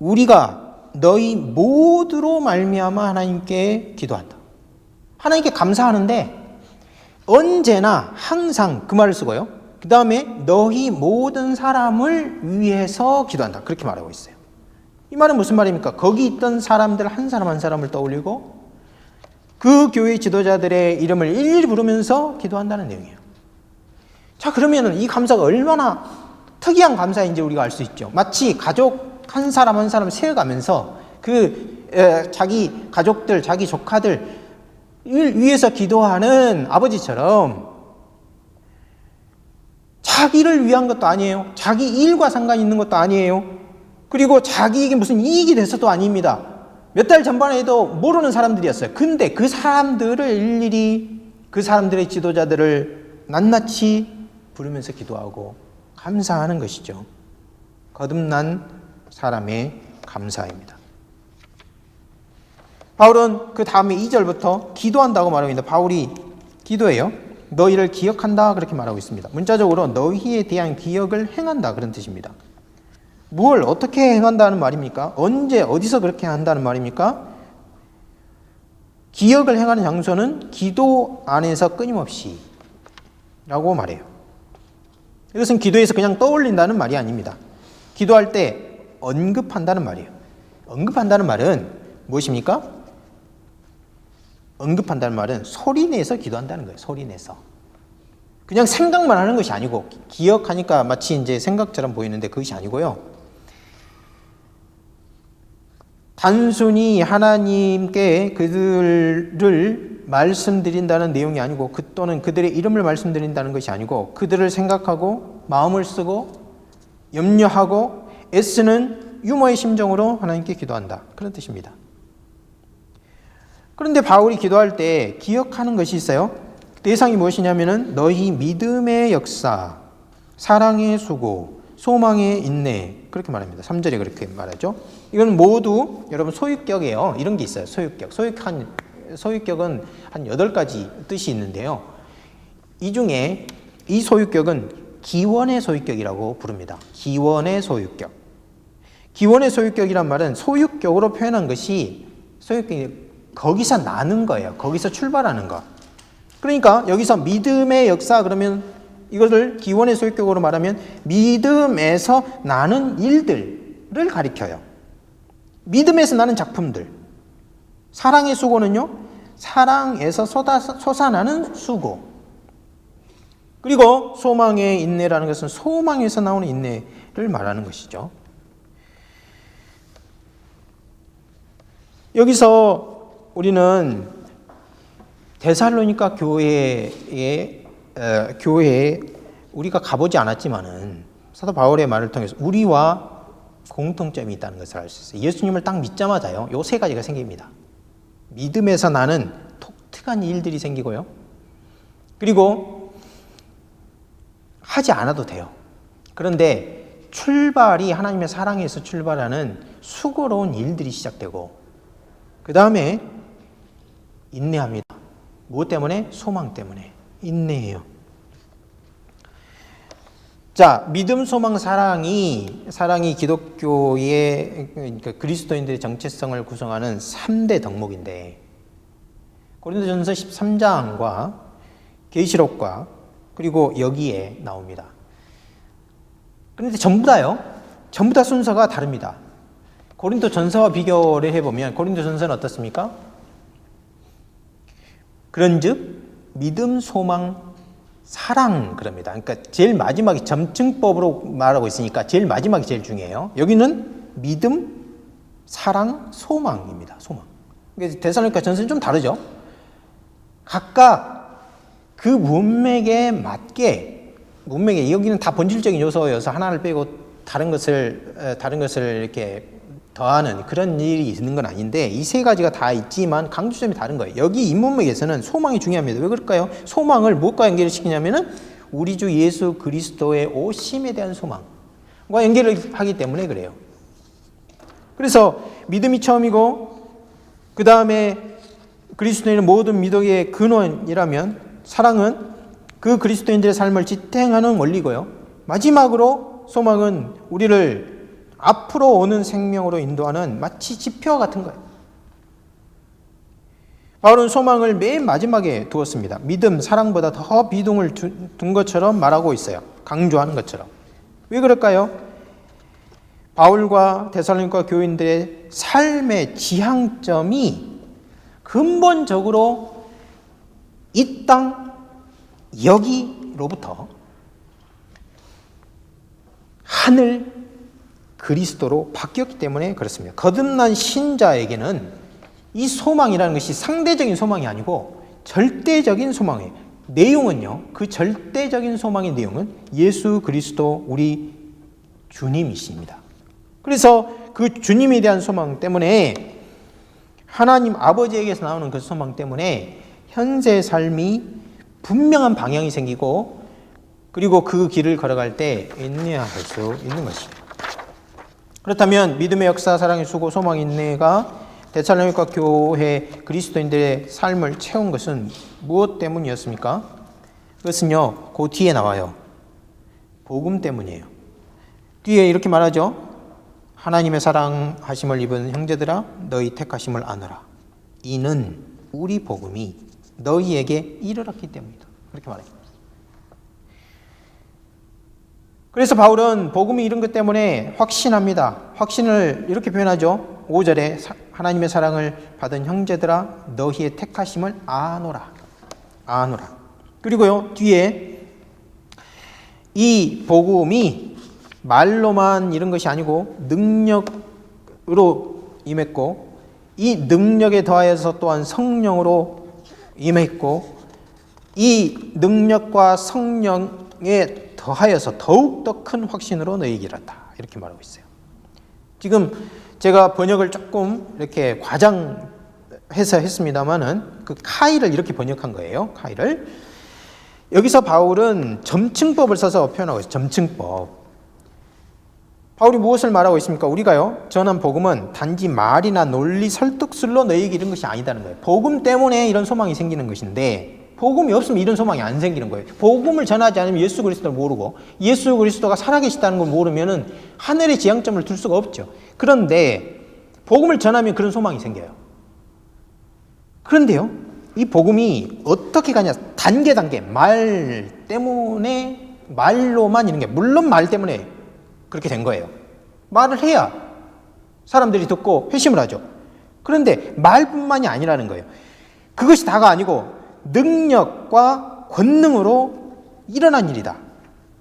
우리가 너희 모두로 말미암아 하나님께 기도한다. 하나님께 감사하는데 언제나 항상 그 말을 쓰고요. 그 다음에 너희 모든 사람을 위해서 기도한다. 그렇게 말하고 있어요. 이 말은 무슨 말입니까? 거기 있던 사람들 한 사람 한 사람을 떠올리고 그 교회 지도자들의 이름을 일일이 부르면서 기도한다는 내용이에요. 자, 그러면 이 감사가 얼마나 특이한 감사인지 우리가 알 수 있죠. 마치 가족 한 사람 한 사람 세어가면서 자기 가족들, 자기 조카들 위해서 기도하는 아버지처럼 자기를 위한 것도 아니에요. 자기 일과 상관이 있는 것도 아니에요. 그리고 자기에게 무슨 이익이 돼서도 아닙니다. 몇 달 전만 해도 모르는 사람들이었어요. 근데 그 사람들을 일일이 그 사람들의 지도자들을 낱낱이 부르면서 기도하고 감사하는 것이죠. 거듭난 사람의 감사입니다. 바울은 그 다음에 2절부터 기도한다고 말합니다. 바울이 기도해요. 너희를 기억한다 그렇게 말하고 있습니다. 문자적으로 너희에 대한 기억을 행한다 그런 뜻입니다. 뭘 어떻게 행한다는 말입니까? 언제 어디서 그렇게 한다는 말입니까? 기억을 행하는 장소는 기도 안에서 끊임없이 라고 말해요. 이것은 기도에서 그냥 떠올린다는 말이 아닙니다. 기도할 때 언급한다는 말이에요. 언급한다는 말은 무엇입니까? 언급한다는 말은 소리내서 기도한다는 거예요. 소리내서. 그냥 생각만 하는 것이 아니고, 기억하니까 마치 이제 생각처럼 보이는데 그것이 아니고요. 단순히 하나님께 그들을 말씀드린다는 내용이 아니고, 또는 그들의 이름을 말씀드린다는 것이 아니고, 그들을 생각하고 마음을 쓰고 염려하고 애쓰는 유머의 심정으로 하나님께 기도한다. 그런 뜻입니다. 그런데 바울이 기도할 때 기억하는 것이 있어요. 대상이 무엇이냐면은 너희 믿음의 역사, 사랑의 수고, 소망의 인내 그렇게 말합니다. 3절에 그렇게 말하죠. 이건 모두 여러분 소유격이에요. 이런 게 있어요. 소유격. 소유격은 한 8가지 뜻이 있는데요. 이 중에 이 소유격은 기원의 소유격이라고 부릅니다. 기원의 소유격. 기원의 소유격이란 말은 소유격으로 표현한 것이 소유격이 거기서 나는 거예요. 거기서 출발하는 거. 그러니까 여기서 믿음의 역사 그러면 이것을 기원의 소유격으로 말하면 믿음에서 나는 일들을 가리켜요. 믿음에서 나는 작품들. 사랑의 수고는요. 사랑에서 솟아나는 수고. 그리고 소망의 인내라는 것은 소망에서 나오는 인내를 말하는 것이죠. 여기서 우리는 데살로니가 교회에 우리가 가보지 않았지만은 사도 바울의 말을 통해서 우리와 공통점이 있다는 것을 알 수 있어요. 예수님을 딱 믿자마자요, 요 3가지가 생깁니다. 믿음에서 나는 독특한 일들이 생기고요. 그리고 하지 않아도 돼요. 그런데 출발이 하나님의 사랑에서 출발하는 수고로운 일들이 시작되고 그 다음에 인내합니다. 무엇 때문에? 소망 때문에. 인내해요. 자, 믿음, 소망, 사랑이 기독교의, 그러니까 그리스도인들의 정체성을 구성하는 3대 덕목인데, 고린도전서 13장과 계시록과 그리고 여기에 나옵니다. 그런데 전부 다 순서가 다릅니다. 고린도전서와 비교를 해보면 고린도전서는 어떻습니까? 그런즉 믿음, 소망, 사랑 그럽니다. 그러니까 제일 마지막에 점층법으로 말하고 있으니까 제일 마지막이 제일 중요해요. 여기는 믿음, 사랑, 소망입니다. 소망. 데살로니가 전서는 좀 다르죠. 각각 그 문맥에 맞게 여기는 다 본질적인 요소여서 하나를 빼고 다른 것을 이렇게 더하는 그런 일이 있는 건 아닌데 이 세 가지가 다 있지만 강조점이 다른 거예요. 여기 이 문맥에서는 소망이 중요합니다. 왜 그럴까요? 소망을 무엇과 연결을 시키냐면은 우리 주 예수 그리스도의 오심에 대한 소망과 연결을 하기 때문에 그래요. 그래서 믿음이 처음이고 그 다음에 그리스도인은 모든 미덕의 근원이라면 사랑은 그 그리스도인들의 삶을 지탱하는 원리고요. 마지막으로 소망은 우리를 앞으로 오는 생명으로 인도하는 마치 지표와 같은 거예요. 바울은 소망을 맨 마지막에 두었습니다. 믿음, 사랑보다 더 비중을 둔 것처럼 말하고 있어요. 강조하는 것처럼. 왜 그럴까요? 바울과 데살로니가 교인들의 삶의 지향점이 근본적으로 이 땅 여기로부터 하늘 그리스도로 바뀌었기 때문에 그렇습니다. 거듭난 신자에게는 이 소망이라는 것이 상대적인 소망이 아니고 절대적인 소망이에요. 내용은요, 그 절대적인 소망의 내용은 예수 그리스도 우리 주님이십니다. 그래서 그 주님에 대한 소망 때문에 하나님 아버지에게서 나오는 그 소망 때문에 현재 삶이 분명한 방향이 생기고 그리고 그 길을 걸어갈 때 인내할 수 있는 것입니다. 그렇다면 믿음의 역사, 사랑의 수고, 소망, 인내가 데살로니가 교회 그리스도인들의 삶을 채운 것은 무엇 때문이었습니까? 그것은요, 그 뒤에 나와요. 복음 때문이에요. 뒤에 이렇게 말하죠. 하나님의 사랑하심을 입은 형제들아 너희 택하심을 아노라. 이는 우리 복음이 너희에게 이르렀기 때문이다. 그렇게 말해요. 그래서 바울은 복음이 이른 것 때문에 확신합니다. 확신을 이렇게 표현하죠. 5절에 하나님의 사랑을 받은 형제들아 너희의 택하심을 아노라. 아노라. 그리고요 뒤에 이 복음이 말로만 이런 것이 아니고 능력으로 임했고 이 능력에 더하여서 또한 성령으로 임했고 이 능력과 성령에 더하여서 더욱더 큰 확신으로 너희에게 이르렀다. 이렇게 말하고 있어요. 지금 제가 번역을 조금 이렇게 과장해서 했습니다만은 그 카이를 이렇게 번역한 거예요. 카이를. 여기서 바울은 점층법을 써서 표현하고 있어요. 점층법. 바울이 무엇을 말하고 있습니까? 우리가요, 전한 복음은 단지 말이나 논리 설득술로 너희에게 이른 것이 아니다는 거예요. 복음 때문에 이런 소망이 생기는 것인데 복음이 없으면 이런 소망이 안 생기는 거예요. 복음을 전하지 않으면 예수 그리스도를 모르고 예수 그리스도가 살아계시다는 걸 모르면 하늘의 지향점을 둘 수가 없죠. 그런데 복음을 전하면 그런 소망이 생겨요. 그런데요, 이 복음이 어떻게 가냐? 단계 말 때문에 말로만 이런 게 물론 말 때문에 그렇게 된 거예요. 말을 해야 사람들이 듣고 회심을 하죠. 그런데 말뿐만이 아니라는 거예요. 그것이 다가 아니고 능력과 권능으로 일어난 일이다.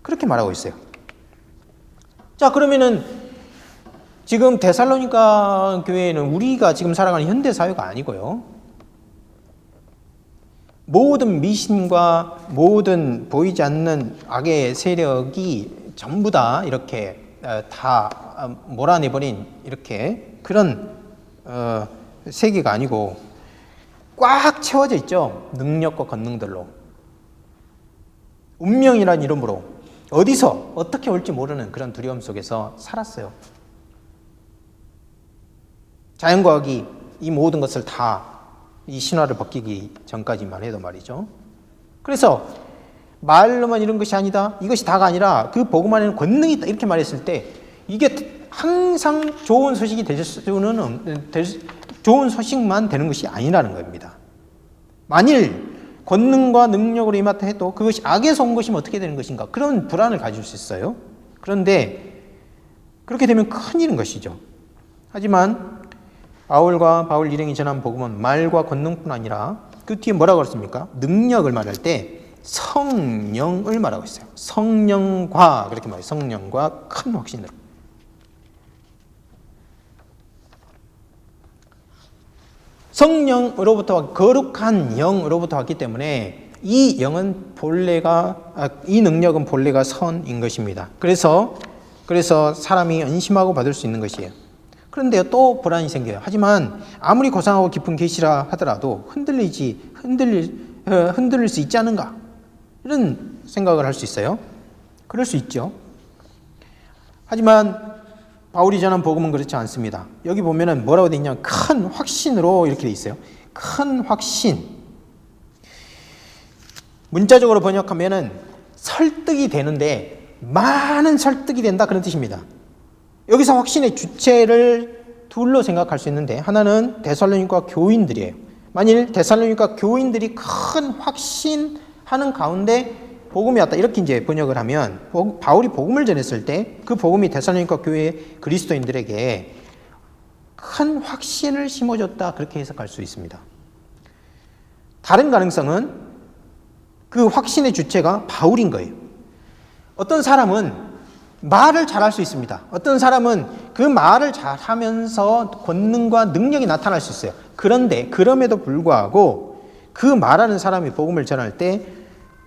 그렇게 말하고 있어요. 자, 그러면은 지금 데살로니가 교회는 우리가 지금 살아가는 현대 사회가 아니고요. 모든 미신과 모든 보이지 않는 악의 세력이 전부 다 이렇게 다 몰아내버린 이렇게 그런 세계가 아니고 꽉 채워져 있죠. 능력과 권능들로. 운명이란 이름으로 어디서 어떻게 올지 모르는 그런 두려움 속에서 살았어요. 자연과학이 이 모든 것을 다 이 신화를 벗기기 전까지만 해도 말이죠. 그래서 말로만 이런 것이 아니다, 이것이 다가 아니라 그 복음 안에는 권능이 있다 이렇게 말했을 때 이게 항상 좋은 소식이 될 수는 좋은 소식만 되는 것이 아니라는 겁니다. 만일 권능과 능력으로 임하다 해도 그것이 악에서 온 것이면 어떻게 되는 것인가, 그런 불안을 가질 수 있어요. 그런데 그렇게 되면 큰일인 것이죠. 하지만 바울과 바울 일행이 전한 복음은 말과 권능뿐 아니라 그 뒤에 뭐라고 그랬습니까? 능력을 말할 때 성령을 말하고 있어요. 성령과, 그렇게 말해요. 성령과 큰 확신으로. 성령으로부터, 거룩한 영으로부터 왔기 때문에 이 영은 이 능력은 본래가 선인 것입니다. 그래서 사람이 안심하고 받을 수 있는 것이에요. 그런데 또 불안이 생겨요. 하지만 아무리 고상하고 깊은 계시라 하더라도 흔들릴 수 있지 않은가, 이런 생각을 할 수 있어요. 그럴 수 있죠. 하지만 바울이 전한 복음은 그렇지 않습니다. 여기 보면은 뭐라고 되어 있냐면 큰 확신으로 이렇게 되어 있어요. 큰 확신. 문자적으로 번역하면은 설득이 되는데 많은 설득이 된다, 그런 뜻입니다. 여기서 확신의 주체를 둘로 생각할 수 있는데, 하나는 데살로니가 교인들이에요. 만일 데살로니가 교인들이 큰 확신하는 가운데 복음이 왔다, 이렇게 이제 번역을 하면, 바울이 복음을 전했을 때 그 복음이 데살로니가 교회 그리스도인들에게 큰 확신을 심어줬다, 그렇게 해석할 수 있습니다. 다른 가능성은 그 확신의 주체가 바울인 거예요. 어떤 사람은 말을 잘할 수 있습니다. 어떤 사람은 그 말을 잘하면서 권능과 능력이 나타날 수 있어요. 그런데 그럼에도 불구하고 그 말하는 사람이 복음을 전할 때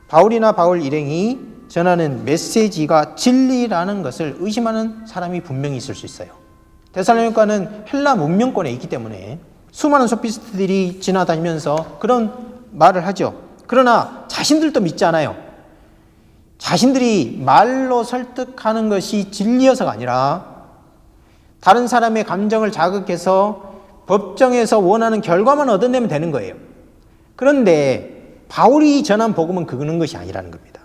바울이나 바울 일행이 전하는 메시지가 진리라는 것을 의심하는 사람이 분명히 있을 수 있어요. 데살로니가는 헬라 문명권에 있기 때문에 수많은 소피스트들이 지나다니면서 그런 말을 하죠. 그러나 자신들도 믿지 않아요. 자신들이 말로 설득하는 것이 진리여서가 아니라 다른 사람의 감정을 자극해서 법정에서 원하는 결과만 얻어내면 되는 거예요. 그런데 바울이 전한 복음은 그런 것이 아니라는 겁니다.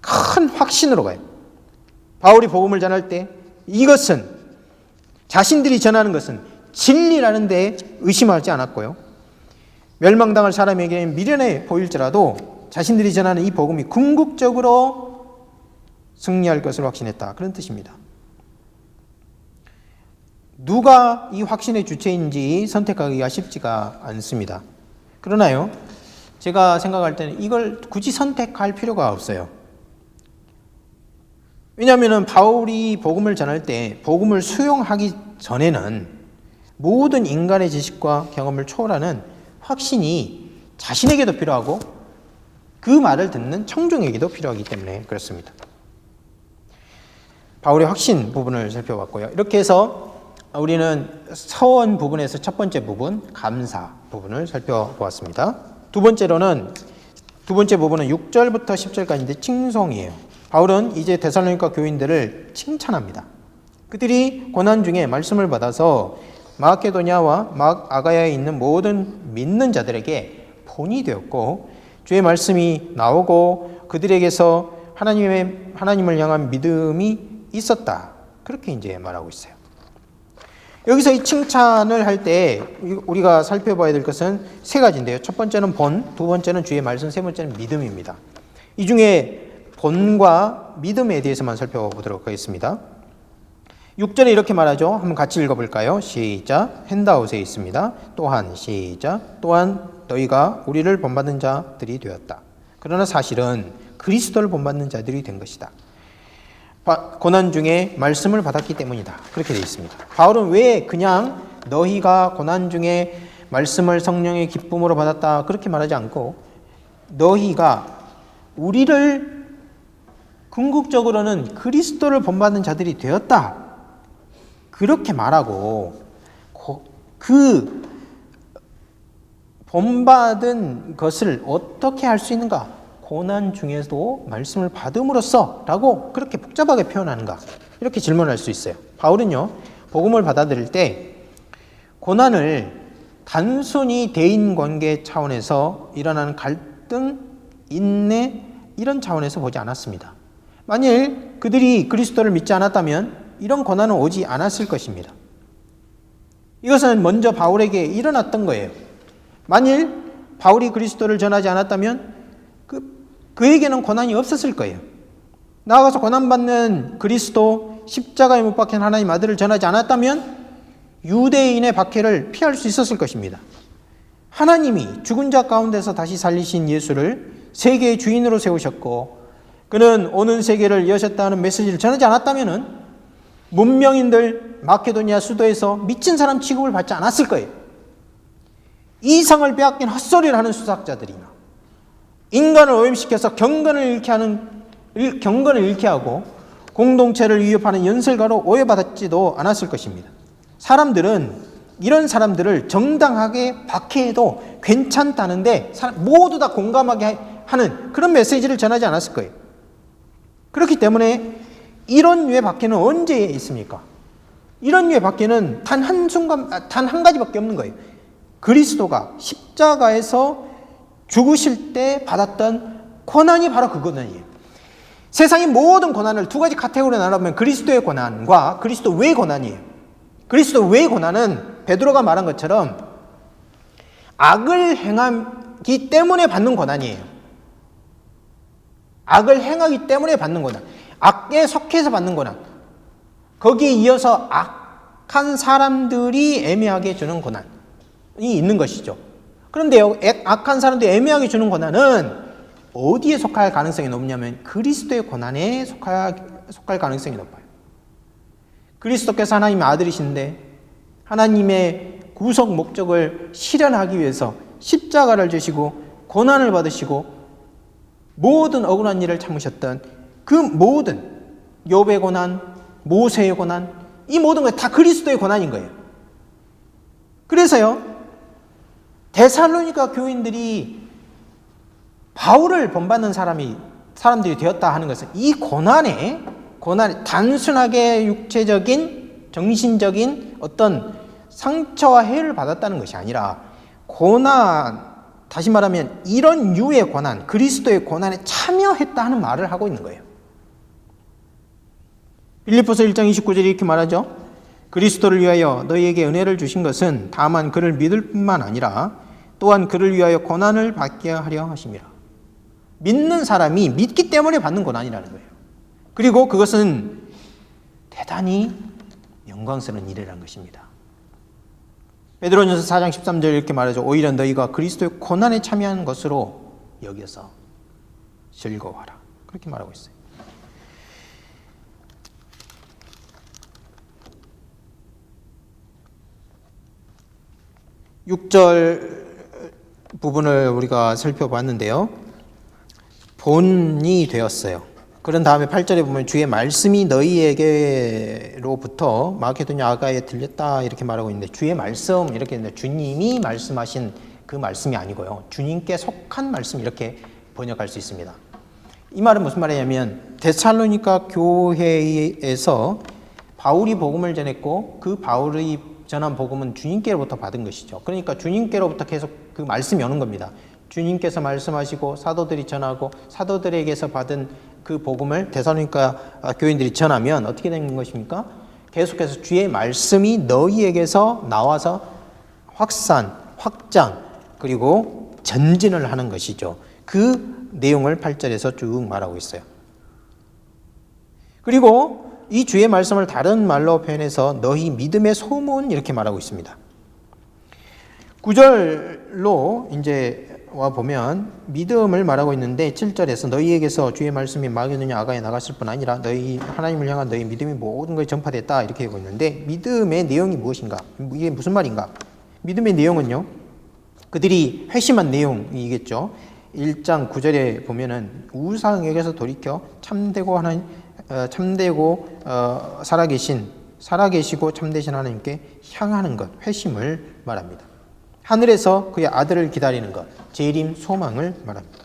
큰 확신으로 가요. 바울이 복음을 전할 때 이것은, 자신들이 전하는 것은 진리라는 데 의심하지 않았고요. 멸망당할 사람에게는 미련해 보일지라도 자신들이 전하는 이 복음이 궁극적으로 승리할 것을 확신했다, 그런 뜻입니다. 누가 이 확신의 주체인지 선택하기가 쉽지가 않습니다. 그러나요, 제가 생각할 때는 이걸 굳이 선택할 필요가 없어요. 왜냐하면 바울이 복음을 전할 때 복음을 수용하기 전에는 모든 인간의 지식과 경험을 초월하는 확신이 자신에게도 필요하고 그 말을 듣는 청중에게도 필요하기 때문에 그렇습니다. 바울의 확신 부분을 살펴봤고요. 이렇게 해서 우리는 서원 부분에서 첫 번째 부분, 감사 부분을 살펴보았습니다. 두 번째 부분은 6절부터 10절까지인데 칭송이에요. 바울은 이제 데살로니가 교인들을 칭찬합니다. 그들이 고난 중에 말씀을 받아서 마케도냐와 아가야에 있는 모든 믿는 자들에게 본이 되었고, 주의 말씀이 나오고 그들에게서 하나님을 향한 믿음이 있었다, 그렇게 이제 말하고 있어요. 여기서 이 칭찬을 할 때 우리가 살펴봐야 될 것은 세 가지인데요. 첫 번째는 본, 두 번째는 주의 말씀, 세 번째는 믿음입니다. 이 중에 본과 믿음에 대해서만 살펴보도록 하겠습니다. 6절에 이렇게 말하죠. 한번 같이 읽어볼까요? 시작. 핸드아웃에 있습니다. 또한, 시작. 또한 너희가 우리를 본받는 자들이 되었다. 그러나 사실은 그리스도를 본받는 자들이 된 것이다. 고난 중에 말씀을 받았기 때문이다, 그렇게 되어 있습니다. 바울은 왜 그냥 너희가 고난 중에 말씀을 성령의 기쁨으로 받았다, 그렇게 말하지 않고 너희가 우리를 궁극적으로는 그리스도를 본받는 자들이 되었다, 그렇게 말하고 그 본받은 것을 어떻게 할 수 있는가? 고난 중에도 말씀을 받음으로써 라고 그렇게 복잡하게 표현하는가? 이렇게 질문할 수 있어요. 바울은요, 복음을 받아들일 때 고난을 단순히 대인관계 차원에서 일어나는 갈등, 인내 이런 차원에서 보지 않았습니다. 만일 그들이 그리스도를 믿지 않았다면 이런 고난은 오지 않았을 것입니다. 이것은 먼저 바울에게 일어났던 거예요. 만일 바울이 그리스도를 전하지 않았다면 그에게는 고난이 없었을 거예요. 나아가서 고난받는 그리스도, 십자가에 못 박힌 하나님 아들을 전하지 않았다면 유대인의 박해를 피할 수 있었을 것입니다. 하나님이 죽은 자 가운데서 다시 살리신 예수를 세계의 주인으로 세우셨고 그는 오는 세계를 여셨다는 메시지를 전하지 않았다면 문명인들 마케도니아 수도에서 미친 사람 취급을 받지 않았을 거예요. 이성을 빼앗긴 헛소리를 하는 수사자들이나 인간을 오염시켜서 경건을 잃게 하고 공동체를 위협하는 연설가로 오해받지도 않았을 것입니다. 사람들은 이런 사람들을 정당하게 박해해도 괜찮다는데 모두 다 공감하게 하는 그런 메시지를 전하지 않았을 거예요. 그렇기 때문에 이런 류의 박해는 언제 있습니까? 이런 류의 박해는 단 한 가지밖에 없는 거예요. 그리스도가 십자가에서 죽으실 때 받았던 고난이 바로 그 고난이에요. 세상의 모든 고난을 두 가지 카테고리로 나누면 그리스도의 고난과 그리스도 외의 고난이에요. 그리스도 외의 고난은 베드로가 말한 것처럼 악을 행하기 때문에 받는 고난이에요. 악을 행하기 때문에 받는 고난. 악에 속해서 받는 고난. 거기에 이어서 악한 사람들이 애매하게 주는 고난이 있는 것이죠. 그런데요, 악한 사람들이 애매하게 주는 고난은 어디에 속할 가능성이 높냐면 그리스도의 고난에 속할 가능성이 높아요. 그리스도께서 하나님의 아들이신데 하나님의 구속 목적을 실현하기 위해서 십자가를 지시고 고난을 받으시고 모든 억울한 일을 참으셨던 그 모든 욥의 고난, 모세의 고난, 이 모든 것이 다 그리스도의 고난인 거예요. 그래서요, 데살로니가 교인들이 바울을 본받는 사람들이 되었다 하는 것은 이 고난에 단순하게 육체적인, 정신적인 어떤 상처와 해를 받았다는 것이 아니라 다시 말하면 이런 유의 고난, 그리스도의 고난에 참여했다 하는 말을 하고 있는 거예요. 빌립보서 1장 29절에 이렇게 말하죠. 그리스도를 위하여 너희에게 은혜를 주신 것은 다만 그를 믿을 뿐만 아니라 또한 그를 위하여 고난을 받게 하려 하심이라. 믿는 사람이 믿기 때문에 받는 고난이라는 거예요. 그리고 그것은 대단히 영광스러운 일이라는 것입니다. 베드로전서 4장 13절 이렇게 말하죠. 오히려 너희가 그리스도의 고난에 참여한 것으로 여겨서 즐거워하라. 그렇게 말하고 있어요. 6절 부분을 우리가 살펴봤는데요. 본이 되었어요. 그런 다음에 8절에 보면 주의 말씀이 너희에게로부터 마케도냐 아가에 들렸다 이렇게 말하고 있는데 주의 말씀 이렇게 했는데 주님이 말씀하신 그 말씀이 아니고요. 주님께 속한 말씀 이렇게 번역할 수 있습니다. 이 말은 무슨 말이냐면 데살로니가 교회에서 바울이 복음을 전했고 그 바울이 전한 복음은 주님께로부터 받은 것이죠. 그러니까 주님께로부터 계속 그 말씀이 오는 겁니다. 주님께서 말씀하시고 사도들이 전하고 사도들에게서 받은 그 복음을 데살로니가 교인들이 전하면 어떻게 되는 것입니까? 계속해서 주의 말씀이 너희에게서 나와서 확장 그리고 전진을 하는 것이죠. 그 내용을 8절에서 쭉 말하고 있어요. 그리고 이 주의 말씀을 다른 말로 표현해서 너희 믿음의 소문 이렇게 말하고 있습니다. 9절로 이제 와 보면 믿음을 말하고 있는데 7절에서 너희에게서 주의 말씀이 마게도냐 아가에 나갔을 뿐 아니라 너희 하나님을 향한 너희 믿음이 모든 것에 전파됐다 이렇게 하고 있는데 믿음의 내용이 무엇인가? 이게 무슨 말인가? 믿음의 내용은요. 그들이 회심한 내용이겠죠. 1장 9절에 보면은 우상에게서 돌이켜 참되고 살아계시고 참되신 하나님께 향하는 것, 회심을 말합니다. 하늘에서 그의 아들을 기다리는 것, 재림 소망을 말합니다.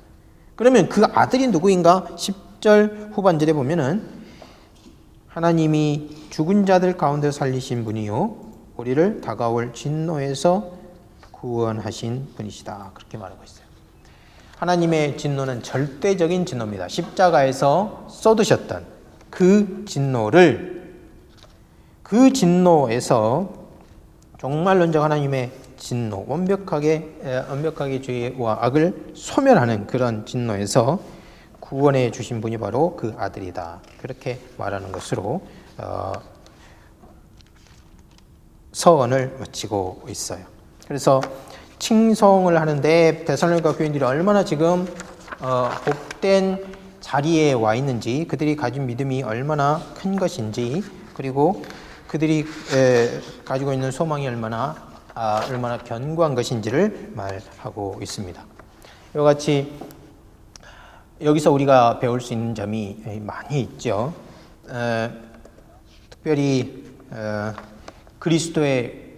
그러면 그 아들이 누구인가? 10절 후반절에 보면은 하나님이 죽은 자들 가운데 살리신 분이요 우리를 다가올 진노에서 구원하신 분이시다. 그렇게 말하고 있어요. 하나님의 진노는 절대적인 진노입니다. 십자가에서 쏟으셨던 그 진노에서 종말론적 하나님의 진노, 완벽하게 죄와 악을 소멸하는 그런 진노에서 구원해 주신 분이 바로 그 아들이다. 그렇게 말하는 것으로 서원을 마치고 있어요. 그래서 칭송을 하는데 데살로니가 교인들이 얼마나 지금 복된 자리에 와 있는지, 그들이 가진 믿음이 얼마나 큰 것인지, 그리고 그들이 가지고 있는 소망이 얼마나 견고한 것인지를 말하고 있습니다. 이와 같이 여기서 우리가 배울 수 있는 점이 많이 있죠. 특별히 그리스도의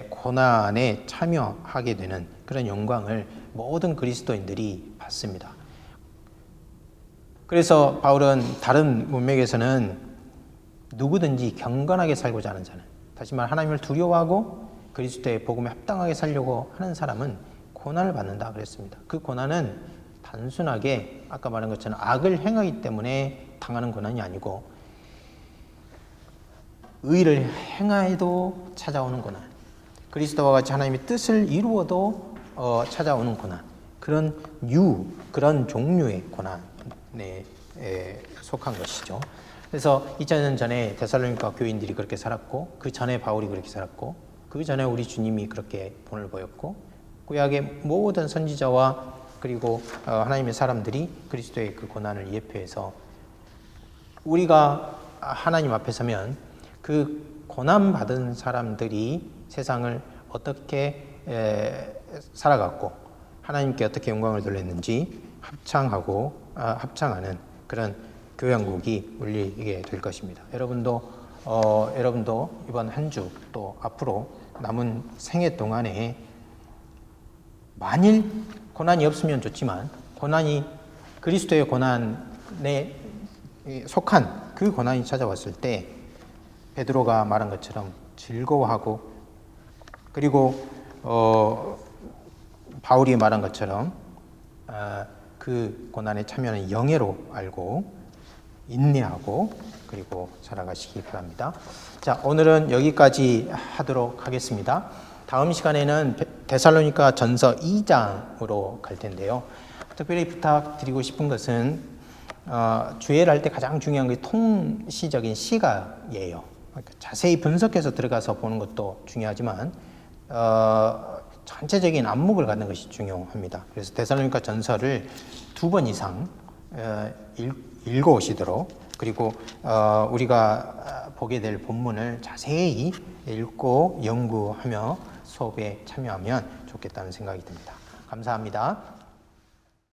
고난에 참여하게 되는 그런 영광을 모든 그리스도인들이 받습니다. 그래서 바울은 다른 문맥에서는 누구든지 경건하게 살고자 하는 자는, 다시 말 하나님을 두려워하고 그리스도의 복음에 합당하게 살려고 하는 사람은 고난을 받는다 그랬습니다. 그 고난은 단순하게 아까 말한 것처럼 악을 행하기 때문에 당하는 고난이 아니고 의를 행하여도 찾아오는 고난, 그리스도와 같이 하나님의 뜻을 이루어도 찾아오는 고난, 그런 종류의 고난에 속한 것이죠. 그래서 2000년 전에 데살로니가 교인들이 그렇게 살았고, 그 전에 바울이 그렇게 살았고, 그 전에 우리 주님이 그렇게 본을 보였고, 구약의 모든 선지자와 그리고 하나님의 사람들이 그리스도의 그 고난을 예표해서 우리가 하나님 앞에 서면 그 고난받은 사람들이 세상을 어떻게 살아갔고 하나님께 어떻게 영광을 돌렸는지 합창하는 그런 교양곡이 울리게 될 것입니다. 여러분도 이번 한 주 또 앞으로 남은 생애 동안에 만일 고난이 없으면 좋지만 그리스도의 고난에 속한 그 고난이 찾아왔을 때 베드로가 말한 것처럼 즐거워하고, 그리고 바울이 말한 것처럼 그 고난에 참여하는 영예로 알고 인내하고 그리고 살아가시기 바랍니다. 자, 오늘은 여기까지 하도록 하겠습니다. 다음 시간에는 데살로니가 전서 2장으로 갈 텐데요. 특별히 부탁드리고 싶은 것은 주애를 할 때 가장 중요한 게 통시적인 시각이에요. 그러니까 자세히 분석해서 들어가서 보는 것도 중요하지만 전체적인 안목을 갖는 것이 중요합니다. 그래서 데살로니가 전서를 2번 이상 읽어오시도록, 그리고 우리가 보게 될 본문을 자세히 읽고 연구하며 수업에 참여하면 좋겠다는 생각이 듭니다. 감사합니다.